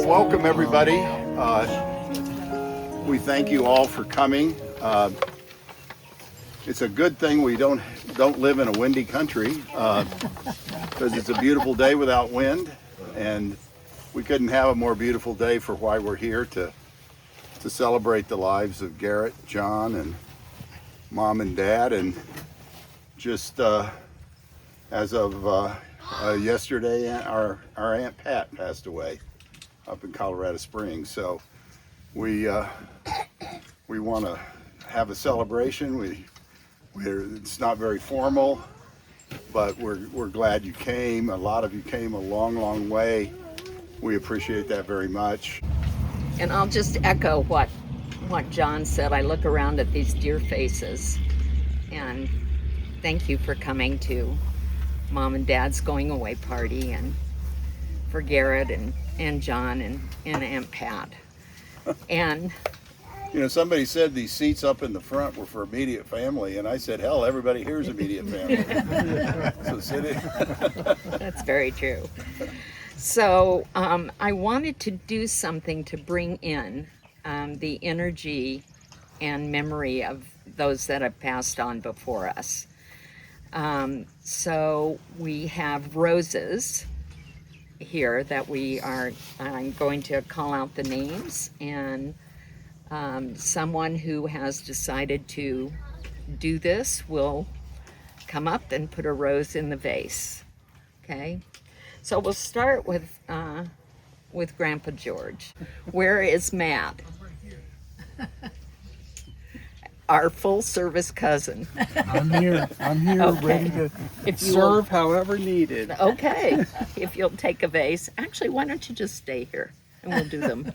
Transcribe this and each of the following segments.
Well, welcome everybody. We thank you all for coming. It's a good thing we don't live in a windy country because it's a beautiful day without wind, and we couldn't have a more beautiful day for why we're here to celebrate the lives of Garrett, John, and Mom and Dad. And just as of yesterday, our Aunt Pat passed away up in Colorado Springs. So we want to have a celebration. It's not very formal, but we're glad you came. A lot of you came a long way. We appreciate that very much. And I'll just echo what John said. I look around at these dear faces, and thank you for coming to Mom and Dad's going away party, and for Garrett and John and Aunt Pat. And you know, somebody said these seats up in the front were for immediate family, and I said, hell, everybody here is immediate family. So sit in. That's very true. So I wanted to do something to bring in the energy and memory of those that have passed on before us. So we have roses here that I'm going to call out the names, and someone who has decided to do this will come up and put a rose in the vase. Okay? So we'll start with Grandpa George. Where is Matt? Our full service cousin. I'm here, Okay. ready to If you serve however needed. Okay, if you'll take a vase. Actually, why don't you just stay here and we'll do them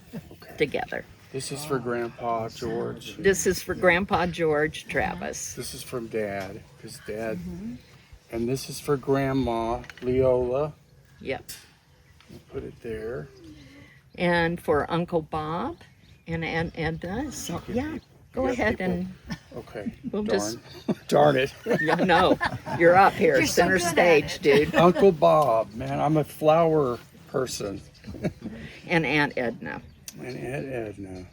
together. This is for Grandpa George. This is for Grandpa George Travis. This is from Dad, because Dad, and this is for Grandma Leola. Yep. Put it there. And for Uncle Bob and Aunt Edna. So yeah, go got ahead people. and Okay. we'll Darn it. yeah, no, you're up here, You're so center good at stage, it. dude. Uncle Bob, man, I'm a flower person. And Aunt Edna. And Aunt Edna.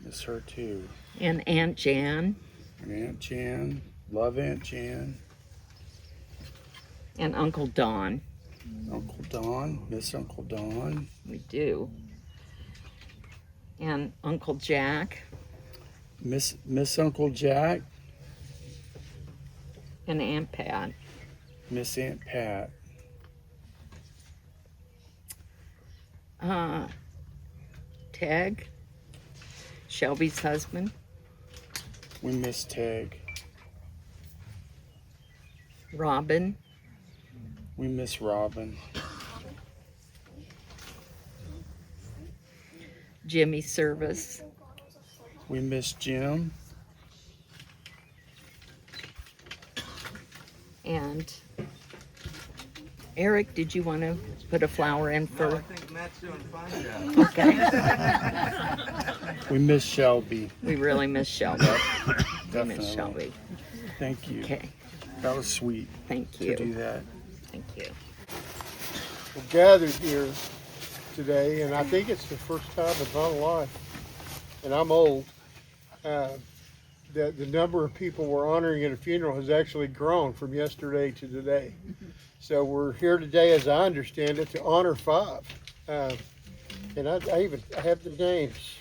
Miss her too. And Aunt Jan. And Aunt Jan. Love Aunt Jan. And Uncle Don. Uncle Don. Miss Uncle Don. We do. And Uncle Jack. Miss Uncle Jack. And Aunt Pat. Miss Aunt Pat. Teg. Shelby's husband. We miss Teg. Robin. We miss Robin. Jimmy Service. We miss Jim. And Eric, did you want to put a flower in for? No, I think Matt's doing a fine job. Okay. We miss Shelby. We really miss Shelby. We Definitely. miss Shelby. Thank you. Okay. That was sweet Thank to you. do that. Thank you. We're gathered here today, and I think it's the first time in my life, and I'm old, that the number of people we're honoring at a funeral has actually grown from yesterday to today. So we're here today, as I understand it, to honor 5. And I have the names.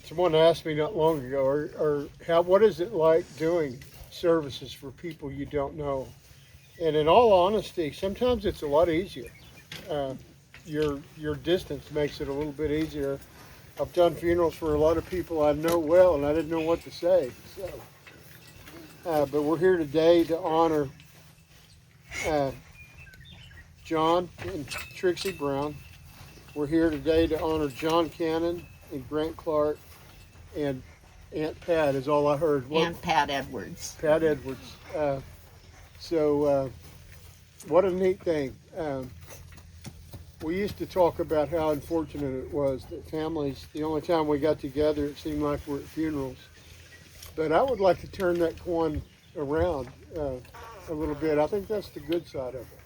Someone asked me not long ago, what is it like doing services for people you don't know? And in all honesty, sometimes it's a lot easier. Your distance makes it a little bit easier. I've done funerals for a lot of people I know well, and I didn't know what to say. So, but we're here today to honor John and Trixie Brown. We're here today to honor John Cannon and Grant Clark, and Aunt Pat is all I heard. Aunt Pat Edwards. Pat Edwards. What a neat thing. We used to talk about how unfortunate it was that families, the only time we got together, it seemed like we're at funerals. But I would like to turn that coin around. a little bit. I think that's the good side of it.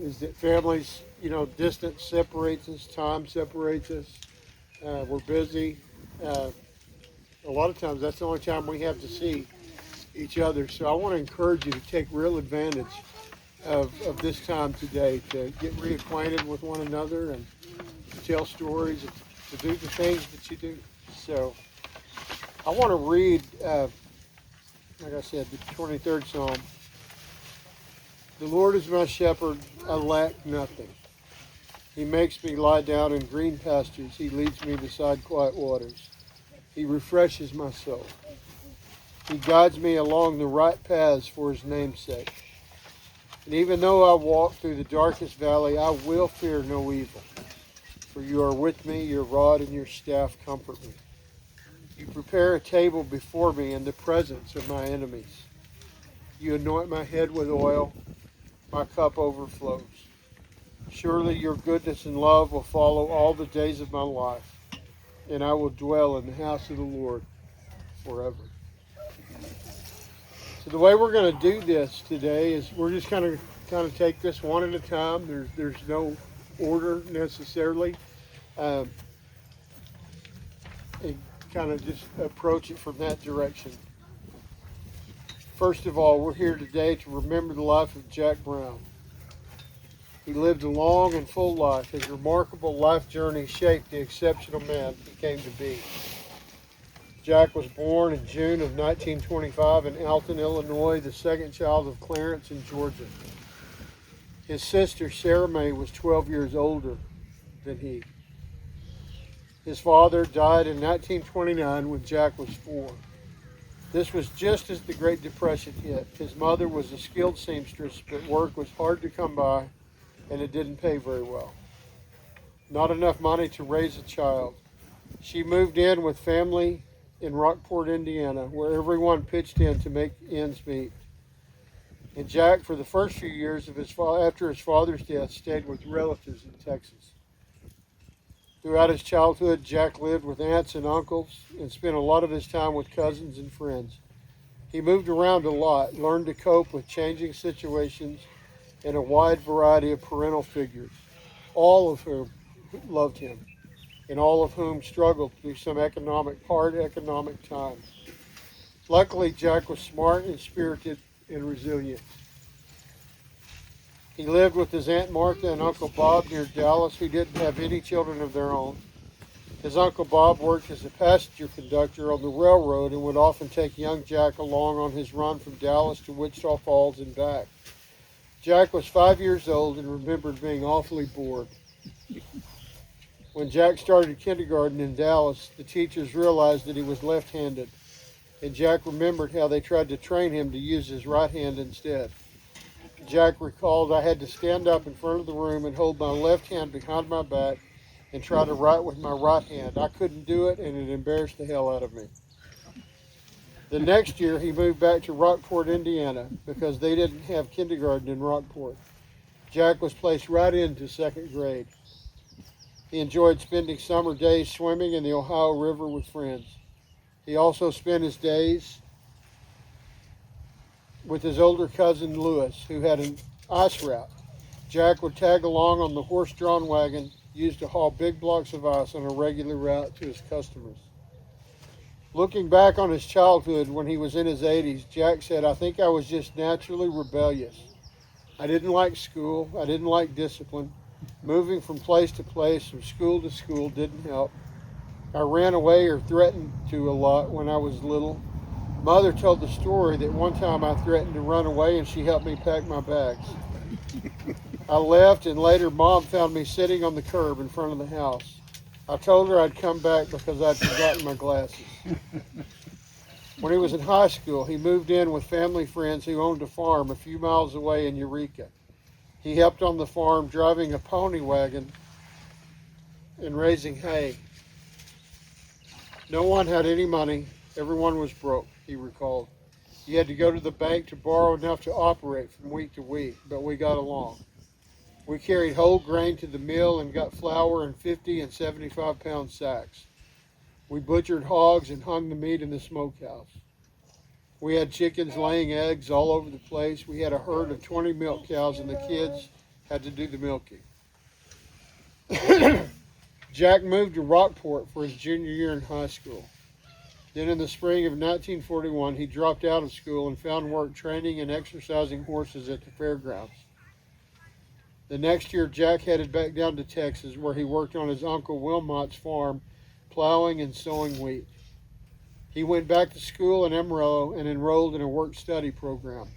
Is that families, distance separates us, time separates us. We're busy. A lot of times that's the only time we have to see each other. So I want to encourage you to take real advantage of this time today to get reacquainted with one another and to tell stories and to do the things that you do. So I want to read, like I said, the 23rd Psalm. The Lord is my shepherd, I lack nothing. He makes me lie down in green pastures. He leads me beside quiet waters. He refreshes my soul. He guides me along the right paths for his name's sake. And even though I walk through the darkest valley, I will fear no evil. For you are with me, your rod and your staff comfort me. You prepare a table before me in the presence of my enemies. You anoint my head with oil. My cup overflows. Surely your goodness and love will follow all the days of my life, and I will dwell in the house of the Lord forever. So the way we're going to do this today is we're just kind of take this one at a time. There's no order necessarily, and kind of just approach it from that direction. First of all, we're here today to remember the life of Jack Brown. He lived a long and full life. His remarkable life journey shaped the exceptional man he came to be. Jack was born in June of 1925 in Alton, Illinois, the second child of Clarence and Georgia. His sister, Sarah Mae, was 12 years older than he. His father died in 1929 when Jack was 4. This was just as the Great Depression hit. His mother was a skilled seamstress, but work was hard to come by, and it didn't pay very well. Not enough money to raise a child. She moved in with family in Rockport, Indiana, where everyone pitched in to make ends meet. And Jack, for the first few years of after his father's death, stayed with relatives in Texas. Throughout his childhood, Jack lived with aunts and uncles and spent a lot of his time with cousins and friends. He moved around a lot, learned to cope with changing situations and a wide variety of parental figures, all of whom loved him and all of whom struggled through some hard economic times. Luckily, Jack was smart and spirited and resilient. He lived with his Aunt Martha and Uncle Bob near Dallas, who didn't have any children of their own. His Uncle Bob worked as a passenger conductor on the railroad and would often take young Jack along on his run from Dallas to Wichita Falls and back. Jack was 5 years old and remembered being awfully bored. When Jack started kindergarten in Dallas, the teachers realized that he was left-handed, and Jack remembered how they tried to train him to use his right hand instead. Jack recalled, I had to stand up in front of the room and hold my left hand behind my back and try to write with my right hand. I couldn't do it, and it embarrassed the hell out of me. The next year, he moved back to Rockport, Indiana, because they didn't have kindergarten in Rockport. Jack was placed right into second grade. He enjoyed spending summer days swimming in the Ohio River with friends. He also spent his days with his older cousin Lewis, who had an ice route. Jack would tag along on the horse-drawn wagon used to haul big blocks of ice on a regular route to his customers. Looking back on his childhood when he was in his 80s, Jack said, I think I was just naturally rebellious. I didn't like school. I didn't like discipline. Moving from place to place, from school to school didn't help. I ran away or threatened to a lot when I was little. Mother told the story that one time I threatened to run away and she helped me pack my bags. I left, and later Mom found me sitting on the curb in front of the house. I told her I'd come back because I'd forgotten my glasses. When he was in high school, he moved in with family friends who owned a farm a few miles away in Eureka. He helped on the farm driving a pony wagon and raising hay. No one had any money. Everyone was broke, he recalled. You had to go to the bank to borrow enough to operate from week to week, but we got along. We carried whole grain to the mill and got flour in 50 and 75-pound sacks. We butchered hogs and hung the meat in the smokehouse. We had chickens laying eggs all over the place. We had a herd of 20 milk cows, and the kids had to do the milking. Jack moved to Rockport for his junior year in high school. Then in the spring of 1941, he dropped out of school and found work training and exercising horses at the fairgrounds. The next year, Jack headed back down to Texas, where he worked on his Uncle Wilmot's farm, plowing and sowing wheat. He went back to school in Amarillo and enrolled in a work-study program.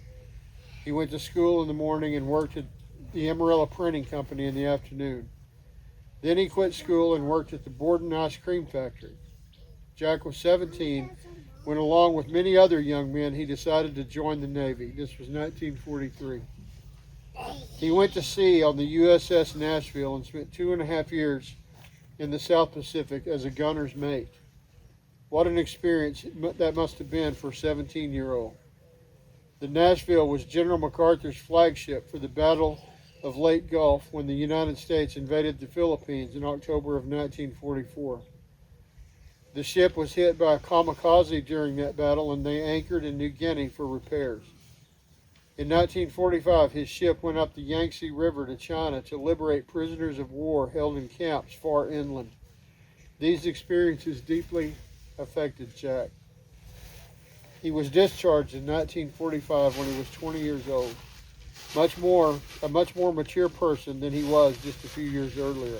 He went to school in the morning and worked at the Amarillo Printing Company in the afternoon. Then he quit school and worked at the Borden Ice Cream Factory. Jack was 17 when, along with many other young men, he decided to join the Navy. This was 1943. He went to sea on the USS Nashville and spent 2.5 years in the South Pacific as a gunner's mate. What an experience that must have been for a 17-year-old. The Nashville was General MacArthur's flagship for the Battle of Lake Gulf when the United States invaded the Philippines in October of 1944. The ship was hit by a kamikaze during that battle, and they anchored in New Guinea for repairs. In 1945, his ship went up the Yangtze River to China to liberate prisoners of war held in camps far inland. These experiences deeply affected Jack. He was discharged in 1945 when he was 20 years old, a much more mature person than he was just a few years earlier.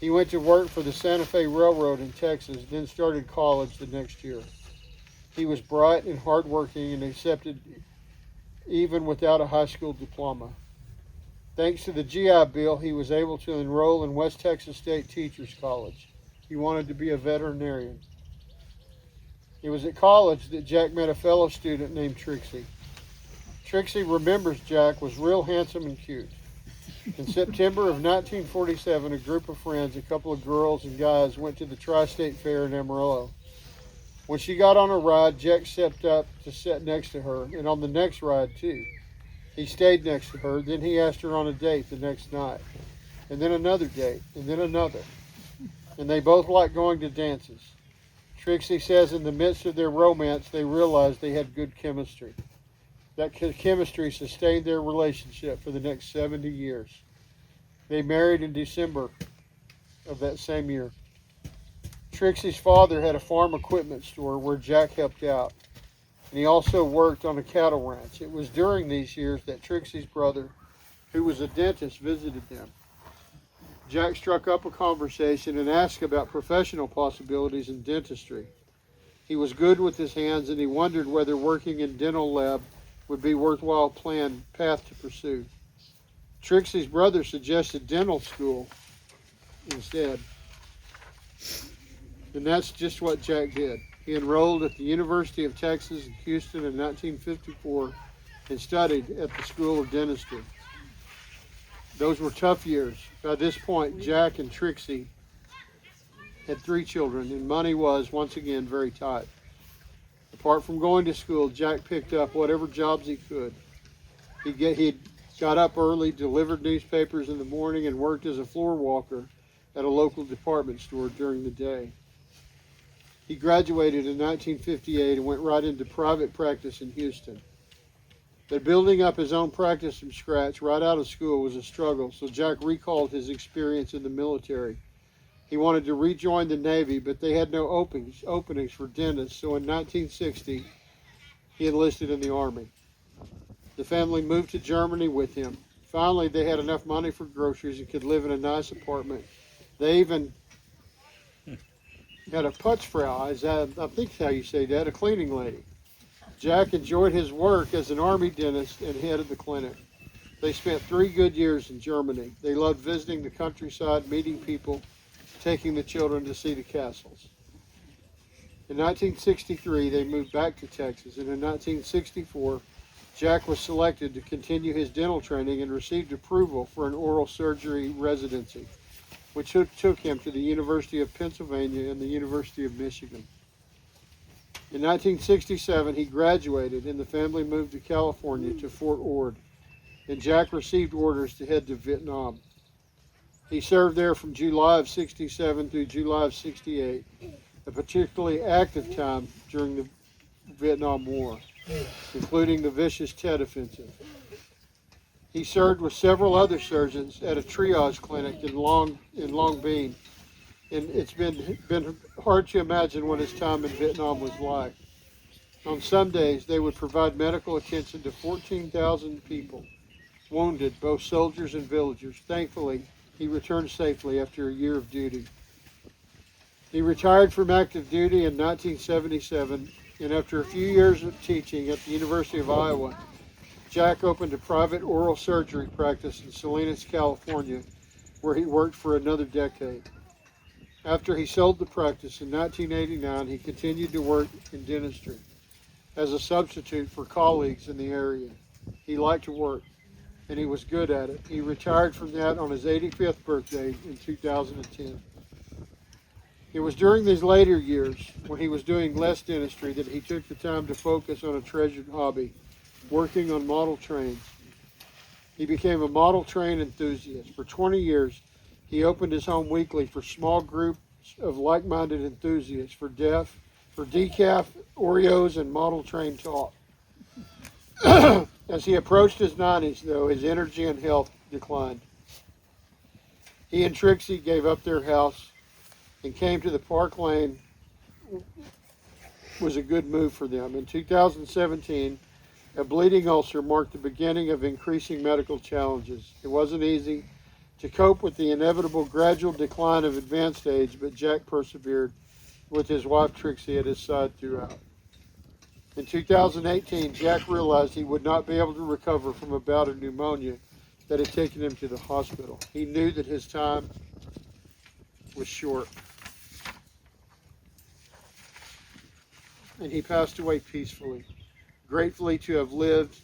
He went to work for the Santa Fe Railroad in Texas, then started college the next year. He was bright and hardworking and accepted even without a high school diploma. Thanks to the GI Bill, he was able to enroll in West Texas State Teachers College. He wanted to be a veterinarian. It was at college that Jack met a fellow student named Trixie. Trixie remembers Jack was real handsome and cute. In September of 1947, a group of friends, a couple of girls and guys, went to the Tri-State Fair in Amarillo. When she got on a ride, Jack stepped up to sit next to her, and on the next ride too. He stayed next to her, then he asked her on a date the next night, and then another date, and then another. And they both liked going to dances. Trixie says in the midst of their romance, they realized they had good chemistry. That chemistry sustained their relationship for the next 70 years. They married in December of that same year. Trixie's father had a farm equipment store where Jack helped out, and he also worked on a cattle ranch. It was during these years that Trixie's brother, who was a dentist, visited them. Jack struck up a conversation and asked about professional possibilities in dentistry. He was good with his hands, and he wondered whether working in dental lab would be a worthwhile path to pursue. Trixie's brother suggested dental school instead. And that's just what Jack did. He enrolled at the University of Texas in Houston in 1954 and studied at the School of Dentistry. Those were tough years. By this point, Jack and Trixie had 3 children, and money was, once again, very tight. Apart from going to school, Jack picked up whatever jobs he could. He got up early, delivered newspapers in the morning, and worked as a floor walker at a local department store during the day. He graduated in 1958 and went right into private practice in Houston. But building up his own practice from scratch right out of school was a struggle, so Jack recalled his experience in the military. He wanted to rejoin the Navy, but they had no openings for dentists, so in 1960, he enlisted in the Army. The family moved to Germany with him. Finally, they had enough money for groceries and could live in a nice apartment. They even had a Putzfrau, I think that's how you say that, a cleaning lady. Jack enjoyed his work as an Army dentist and head of the clinic. They spent 3 good years in Germany. They loved visiting the countryside, meeting people, taking the children to see the castles. In 1963, they moved back to Texas, and in 1964, Jack was selected to continue his dental training and received approval for an oral surgery residency, which took him to the University of Pennsylvania and the University of Michigan. In 1967, he graduated, and the family moved to California to Fort Ord, and Jack received orders to head to Vietnam. He served there from July of 67 through July of 68, a particularly active time during the Vietnam War, including the vicious Tet Offensive. He served with several other surgeons at a triage clinic in Long Beach, and it's been hard to imagine what his time in Vietnam was like. On some days, they would provide medical attention to 14,000 people, wounded, both soldiers and villagers. Thankfully, he returned safely after a year of duty. He retired from active duty in 1977, and after a few years of teaching at the University of Iowa, Jack opened a private oral surgery practice in Salinas, California, where he worked for another decade. After he sold the practice in 1989, he continued to work in dentistry as a substitute for colleagues in the area. He liked to work, and he was good at it. He retired from that on his 85th birthday in 2010. It was during these later years, when he was doing less dentistry, that he took the time to focus on a treasured hobby, working on model trains. He became a model train enthusiast. For 20 years, he opened his home weekly for small groups of like-minded enthusiasts for decaf, Oreos, and model train talk. As he approached his 90s, though, his energy and health declined. He and Trixie gave up their house and came to the Park Lane. Was a good move for them. In 2017, a bleeding ulcer marked the beginning of increasing medical challenges. It wasn't easy to cope with the inevitable gradual decline of advanced age, but Jack persevered with his wife Trixie at his side throughout. In 2018, Jack realized he would not be able to recover from a bout of pneumonia that had taken him to the hospital. He knew that his time was short. And he passed away peacefully, gratefully to have lived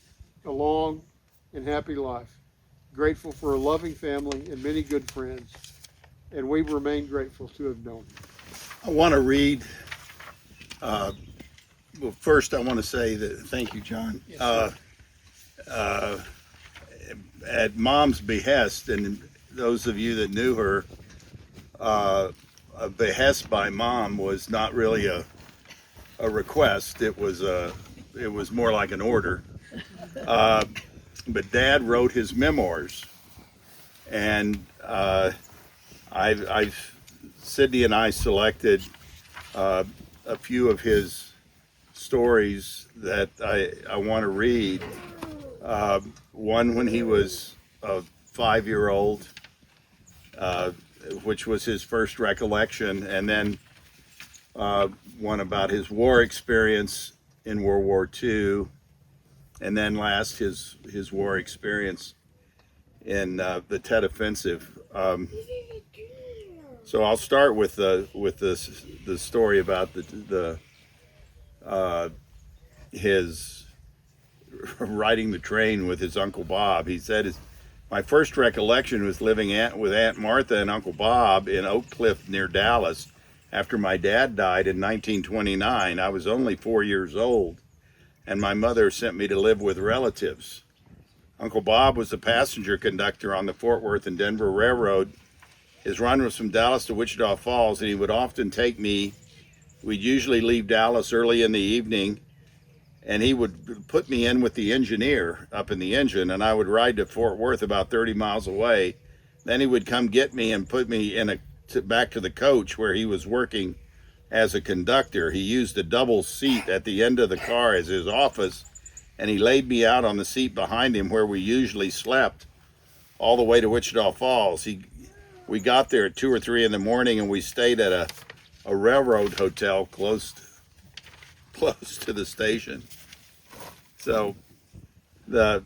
a long and happy life, grateful for a loving family and many good friends, and we remain grateful to have known him. I want to read. Well, first, I want to say that thank you, John. Yes, At Mom's behest, and those of you that knew her, a behest by Mom was not really a request. It was more like an order. But Dad wrote his memoirs, and Sydney and I selected a few of his stories that I want to read. One when he was a 5-year-old, which was his first recollection, and then one about his war experience in World War II, and then last his war experience in the Tet Offensive. So I'll start with the story about his riding the train with his Uncle Bob. He said, my first recollection was living with Aunt Martha and Uncle Bob in Oak Cliff near Dallas. After my dad died in 1929, I was only 4 years old, and my mother sent me to live with relatives. Uncle Bob was a passenger conductor on the Fort Worth and Denver Railroad. His run was from Dallas to Wichita Falls, and he would often take me. We'd usually leave Dallas early in the evening, and he would put me in with the engineer up in the engine, and I would ride to Fort Worth about 30 miles away. Then he would come get me and put me in back to the coach where he was working as a conductor. He used a double seat at the end of the car as his office, and he laid me out on the seat behind him where we usually slept all the way to Wichita Falls. We got there at 2 or 3 in the morning, and we stayed at a railroad hotel close to the station. So the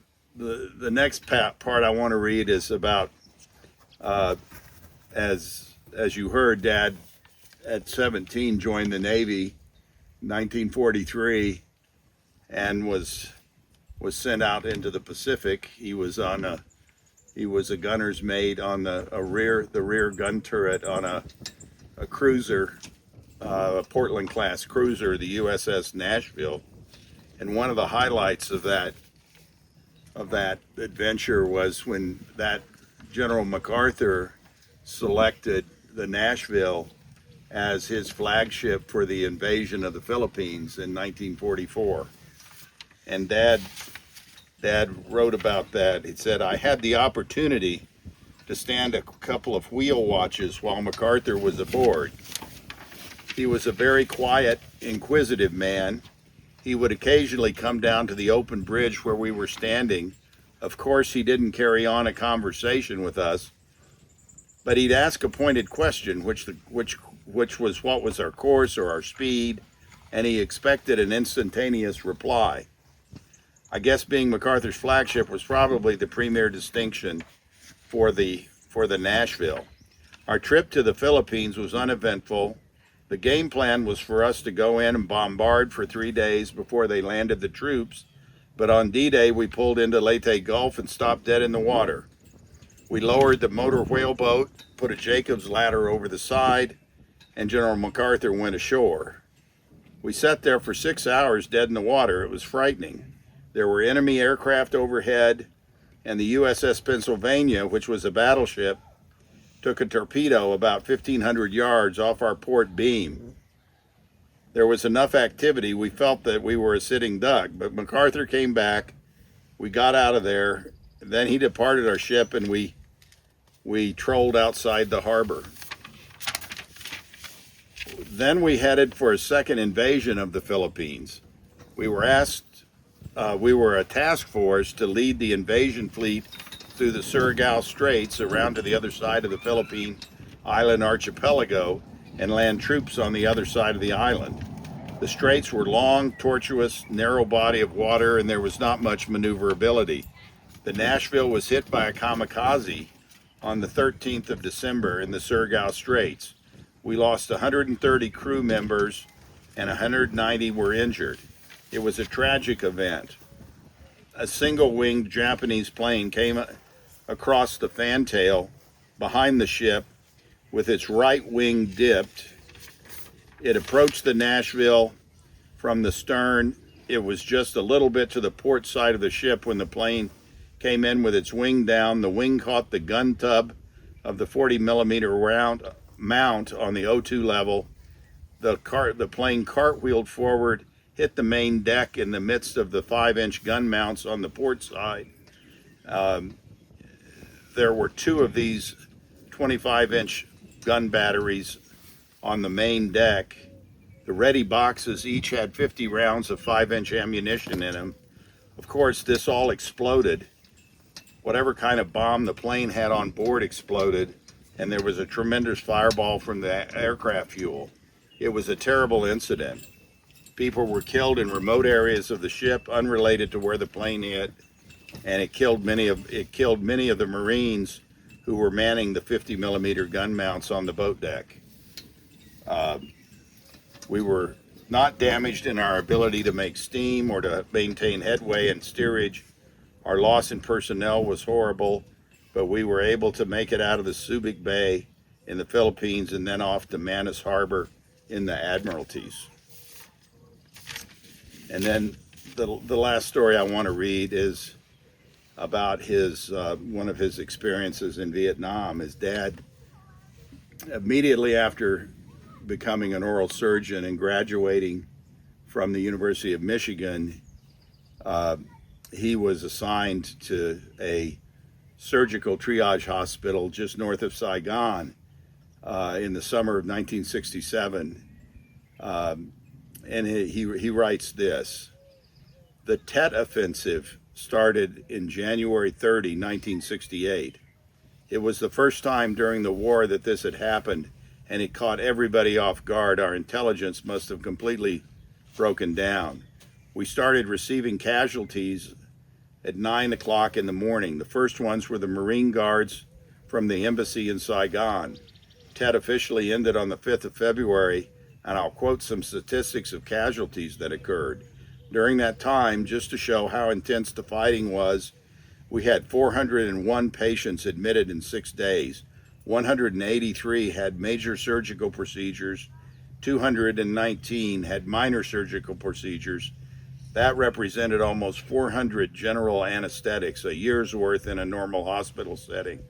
next part I want to read is about as you heard, Dad at 17 joined the Navy in 1943 and was sent out into the Pacific. He was a gunner's mate on the rear gun turret on a cruiser, a Portland class cruiser, the USS Nashville. And one of the highlights of that adventure was when that General MacArthur selected the Nashville as his flagship for the invasion of the Philippines in 1944. And Dad wrote about that. He said, I had the opportunity to stand a couple of wheel watches while MacArthur was aboard. He was a very quiet, inquisitive man. He would occasionally come down to the open bridge where we were standing. Of course, he didn't carry on a conversation with us, but he'd ask a pointed question, which was what was our course or our speed, and he expected an instantaneous reply. I guess being MacArthur's flagship was probably the premier distinction for the Nashville. Our trip to the Philippines was uneventful. The game plan was for us to go in and bombard for 3 days before they landed the troops, but on D-Day we pulled into Leyte Gulf and stopped dead in the water. We lowered the motor whaleboat, put a Jacob's ladder over the side, and General MacArthur went ashore. We sat there for 6 hours dead in the water. It was frightening. There were enemy aircraft overhead, and the USS Pennsylvania, which was a battleship, took a torpedo about 1,500 yards off our port beam. There was enough activity, we felt that we were a sitting duck, but MacArthur came back, we got out of there, then he departed our ship and we trolled outside the harbor. Then we headed for a second invasion of the Philippines. We were a task force to lead the invasion fleet through the Surigao Straits around to the other side of the Philippine island archipelago and land troops on the other side of the island. The straits were long, tortuous, narrow body of water, and there was not much maneuverability. The Nashville was hit by a kamikaze on the 13th of December in the Surigao Straits. We lost 130 crew members and 190 were injured. It was a tragic event. A single-winged Japanese plane came across the fantail behind the ship with its right wing dipped. It approached the Nashville from the stern. It was just a little bit to the port side of the ship when the plane came in with its wing down. The wing caught the gun tub of the 40-millimeter round mount on the O2 level. The plane cartwheeled forward, hit the main deck in the midst of the 5-inch gun mounts on the port side. There were 2 of these 25-inch gun batteries on the main deck. The ready boxes each had 50 rounds of 5-inch ammunition in them. Of course, this all exploded. Whatever kind of bomb the plane had on board exploded, and there was a tremendous fireball from the aircraft fuel. It was a terrible incident. People were killed in remote areas of the ship unrelated to where the plane hit, and it killed many of the Marines who were manning the 50-millimeter gun mounts on the boat deck. We were not damaged in our ability to make steam or to maintain headway and steerage. Our loss in personnel was horrible, but we were able to make it out of the Subic Bay in the Philippines and then off to Manus Harbor in the Admiralties. And then the last story I want to read is about one of his experiences in Vietnam. His dad, immediately after becoming an oral surgeon and graduating from the University of Michigan, he was assigned to a surgical triage hospital just north of Saigon in the summer of 1967. And he writes this: the Tet Offensive started in January 30, 1968. It was the first time during the war that this had happened, and it caught everybody off guard. Our intelligence must have completely broken down. We started receiving casualties at 9 o'clock in the morning. The first ones were the Marine Guards from the embassy in Saigon. Tet officially ended on the 5th of February, and I'll quote some statistics of casualties that occurred. During that time, just to show how intense the fighting was, we had 401 patients admitted in 6 days. 183 had major surgical procedures. 219 had minor surgical procedures. That represented almost 400 general anesthetics, a year's worth in a normal hospital setting.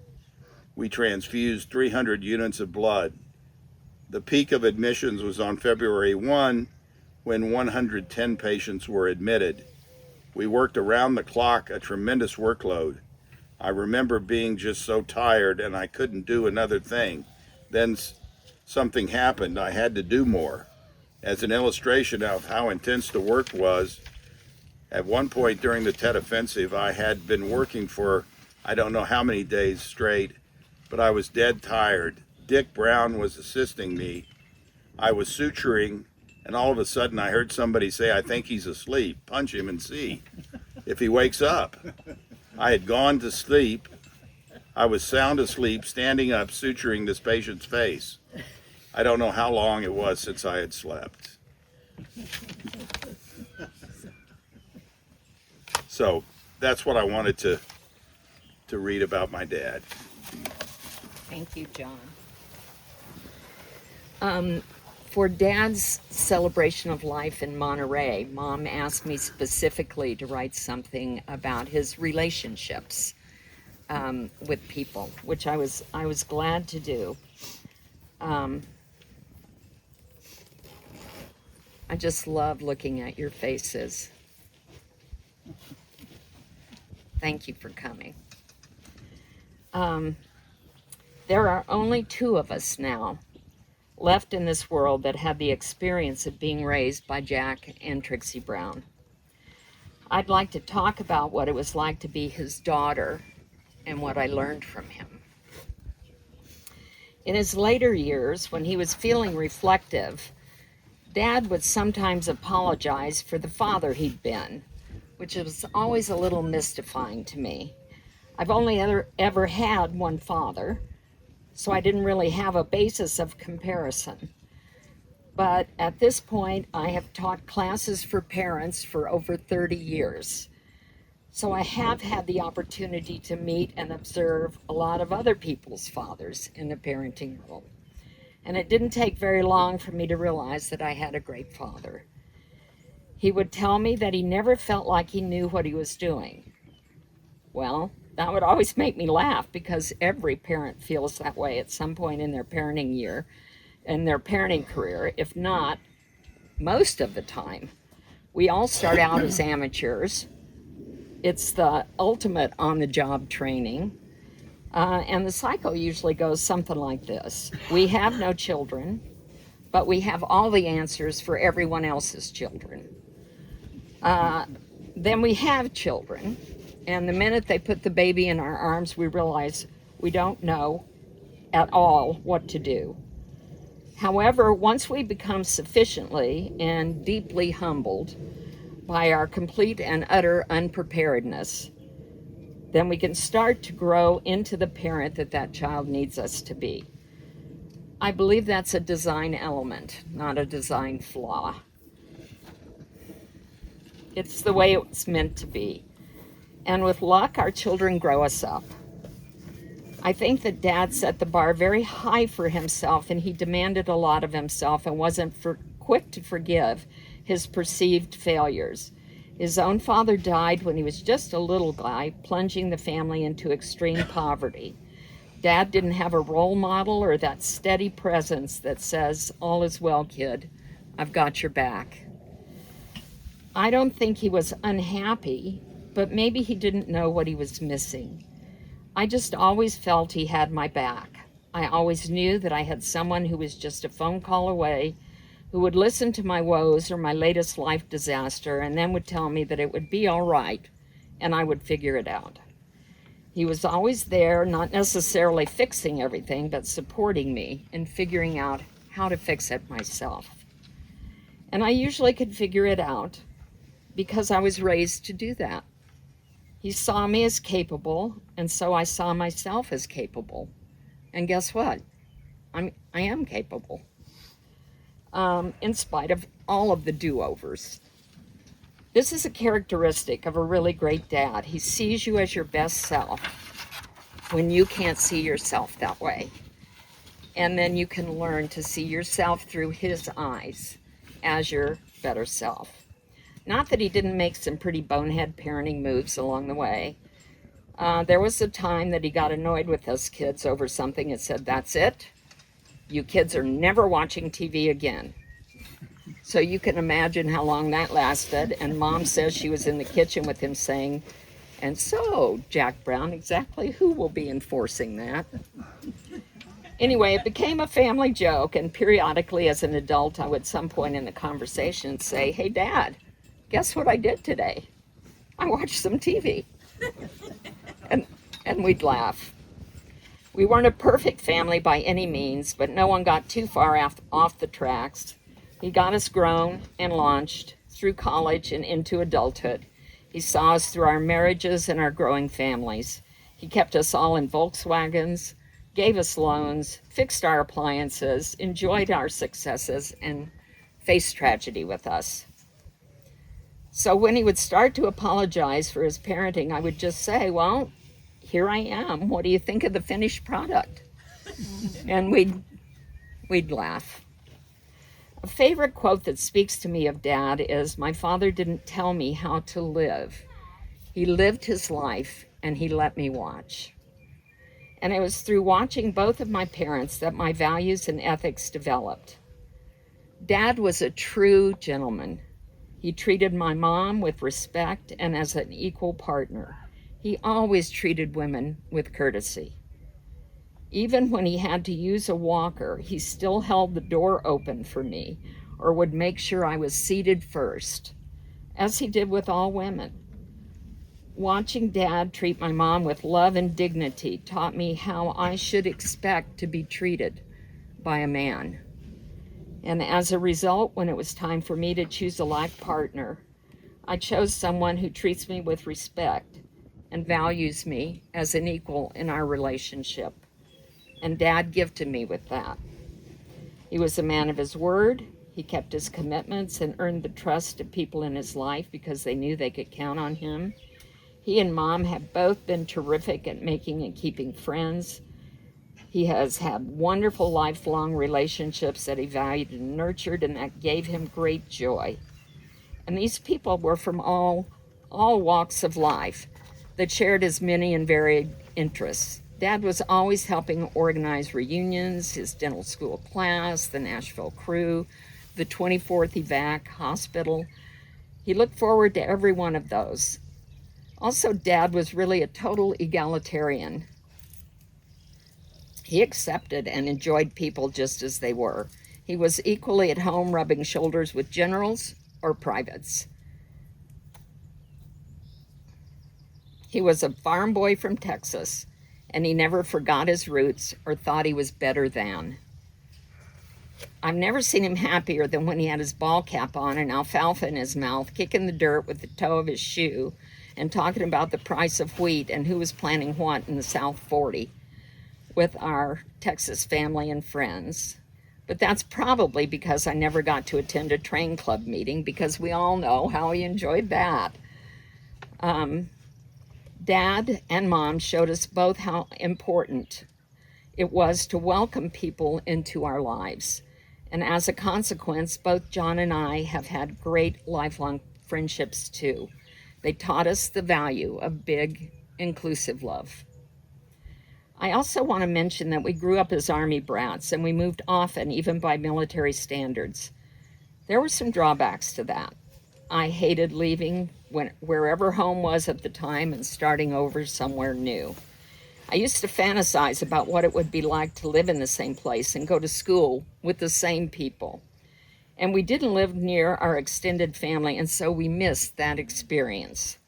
We transfused 300 units of blood. The peak of admissions was on February 1 when 110 patients were admitted. We worked around the clock, a tremendous workload. I remember being just so tired and I couldn't do another thing. Then something happened. I had to do more. As an illustration of how intense the work was, at one point during the Tet Offensive, I had been working for I don't know how many days straight, but I was dead tired. Dick Brown was assisting me. I was suturing, and all of a sudden I heard somebody say, "I think he's asleep. Punch him and see if he wakes up." I had gone to sleep. I was sound asleep, standing up, suturing this patient's face. I don't know how long it was since I had slept. So that's what I wanted to read about my dad. Thank you, John. For Dad's celebration of life in Monterey, Mom asked me specifically to write something about his relationships with people, which I was glad to do. I just love looking at your faces. Thank you for coming. There are only two of us now left in this world that had the experience of being raised by Jack and Trixie Brown. I'd like to talk about what it was like to be his daughter and what I learned from him. In his later years, when he was feeling reflective, Dad would sometimes apologize for the father he'd been, which was always a little mystifying to me. I've only ever had one father, so I didn't really have a basis of comparison. But at this point, I have taught classes for parents for over 30 years. So I have had the opportunity to meet and observe a lot of other people's fathers in the parenting role. And it didn't take very long for me to realize that I had a great father. He would tell me that he never felt like he knew what he was doing. Well, that would always make me laugh because every parent feels that way at some point in their parenting year, in their parenting career, if not most of the time. We all start out as amateurs. It's the ultimate on-the-job training. And the cycle usually goes something like this. We have no children, but we have all the answers for everyone else's children. Then we have children, and the minute they put the baby in our arms, we realize we don't know at all what to do. However, once we become sufficiently and deeply humbled by our complete and utter unpreparedness, then we can start to grow into the parent that child needs us to be. I believe that's a design element, not a design flaw. It's the way it's meant to be. And with luck, our children grow us up. I think that Dad set the bar very high for himself, and he demanded a lot of himself and wasn't quick to forgive his perceived failures. His own father died when he was just a little guy, plunging the family into extreme poverty. Dad didn't have a role model or that steady presence that says, "All is well, kid. I've got your back." I don't think he was unhappy, but maybe he didn't know what he was missing. I just always felt he had my back. I always knew that I had someone who was just a phone call away, who would listen to my woes or my latest life disaster and then would tell me that it would be all right and I would figure it out. He was always there, not necessarily fixing everything, but supporting me in figuring out how to fix it myself. And I usually could figure it out because I was raised to do that. He saw me as capable, and so I saw myself as capable. And guess what? I am capable. In spite of all of the do-overs. This is a characteristic of a really great dad. He sees you as your best self when you can't see yourself that way. And then you can learn to see yourself through his eyes as your better self. Not that he didn't make some pretty bonehead parenting moves along the way. There was a time that he got annoyed with us kids over something and said, "That's it. You kids are never watching TV again. So you can imagine how long that lasted. And Mom says she was in the kitchen with him saying, and so, Jack Brown, exactly who will be enforcing that? Anyway, it became a family joke, and periodically as an adult, I would at some point in the conversation say, hey, Dad, guess what I did today? I watched some TV. And we'd laugh. We weren't a perfect family by any means, but no one got too far off the tracks. He got us grown and launched through college and into adulthood. He saw us through our marriages and our growing families. He kept us all in Volkswagens, gave us loans, fixed our appliances, enjoyed our successes, and faced tragedy with us. So when he would start to apologize for his parenting, I would just say, well, here I am. What do you think of the finished product? And we'd laugh. A favorite quote that speaks to me of Dad is, my father didn't tell me how to live. He lived his life and he let me watch. And it was through watching both of my parents that my values and ethics developed. Dad was a true gentleman. He treated my mom with respect and as an equal partner. He always treated women with courtesy. Even when he had to use a walker, he still held the door open for me or would make sure I was seated first, as he did with all women. Watching Dad treat my mom with love and dignity taught me how I should expect to be treated by a man. And as a result, when it was time for me to choose a life partner, I chose someone who treats me with respect and values me as an equal in our relationship. And Dad gifted me with that. He was a man of his word. He kept his commitments and earned the trust of people in his life because they knew they could count on him. He and Mom have both been terrific at making and keeping friends. He has had wonderful lifelong relationships that he valued and nurtured, and that gave him great joy. And these people were from all walks of life that shared his many and varied interests. Dad was always helping organize reunions, his dental school class, the Nashville crew, the 24th evac hospital. He looked forward to every one of those. Also, Dad was really a total egalitarian. He accepted and enjoyed people just as they were. He was equally at home rubbing shoulders with generals or privates. He was a farm boy from Texas, and he never forgot his roots or thought he was better than. I've never seen him happier than when he had his ball cap on and alfalfa in his mouth, kicking the dirt with the toe of his shoe, and talking about the price of wheat and who was planting what in the South 40 with our Texas family and friends. But that's probably because I never got to attend a train club meeting, because we all know how he enjoyed that. Dad and Mom showed us both how important it was to welcome people into our lives. And as a consequence, both John and I have had great lifelong friendships too. They taught us the value of big, inclusive love. I also want to mention that we grew up as Army brats, and we moved often, even by military standards. There were some drawbacks to that. I hated leaving wherever home was at the time and starting over somewhere new. I used to fantasize about what it would be like to live in the same place and go to school with the same people. And we didn't live near our extended family, and so we missed that experience.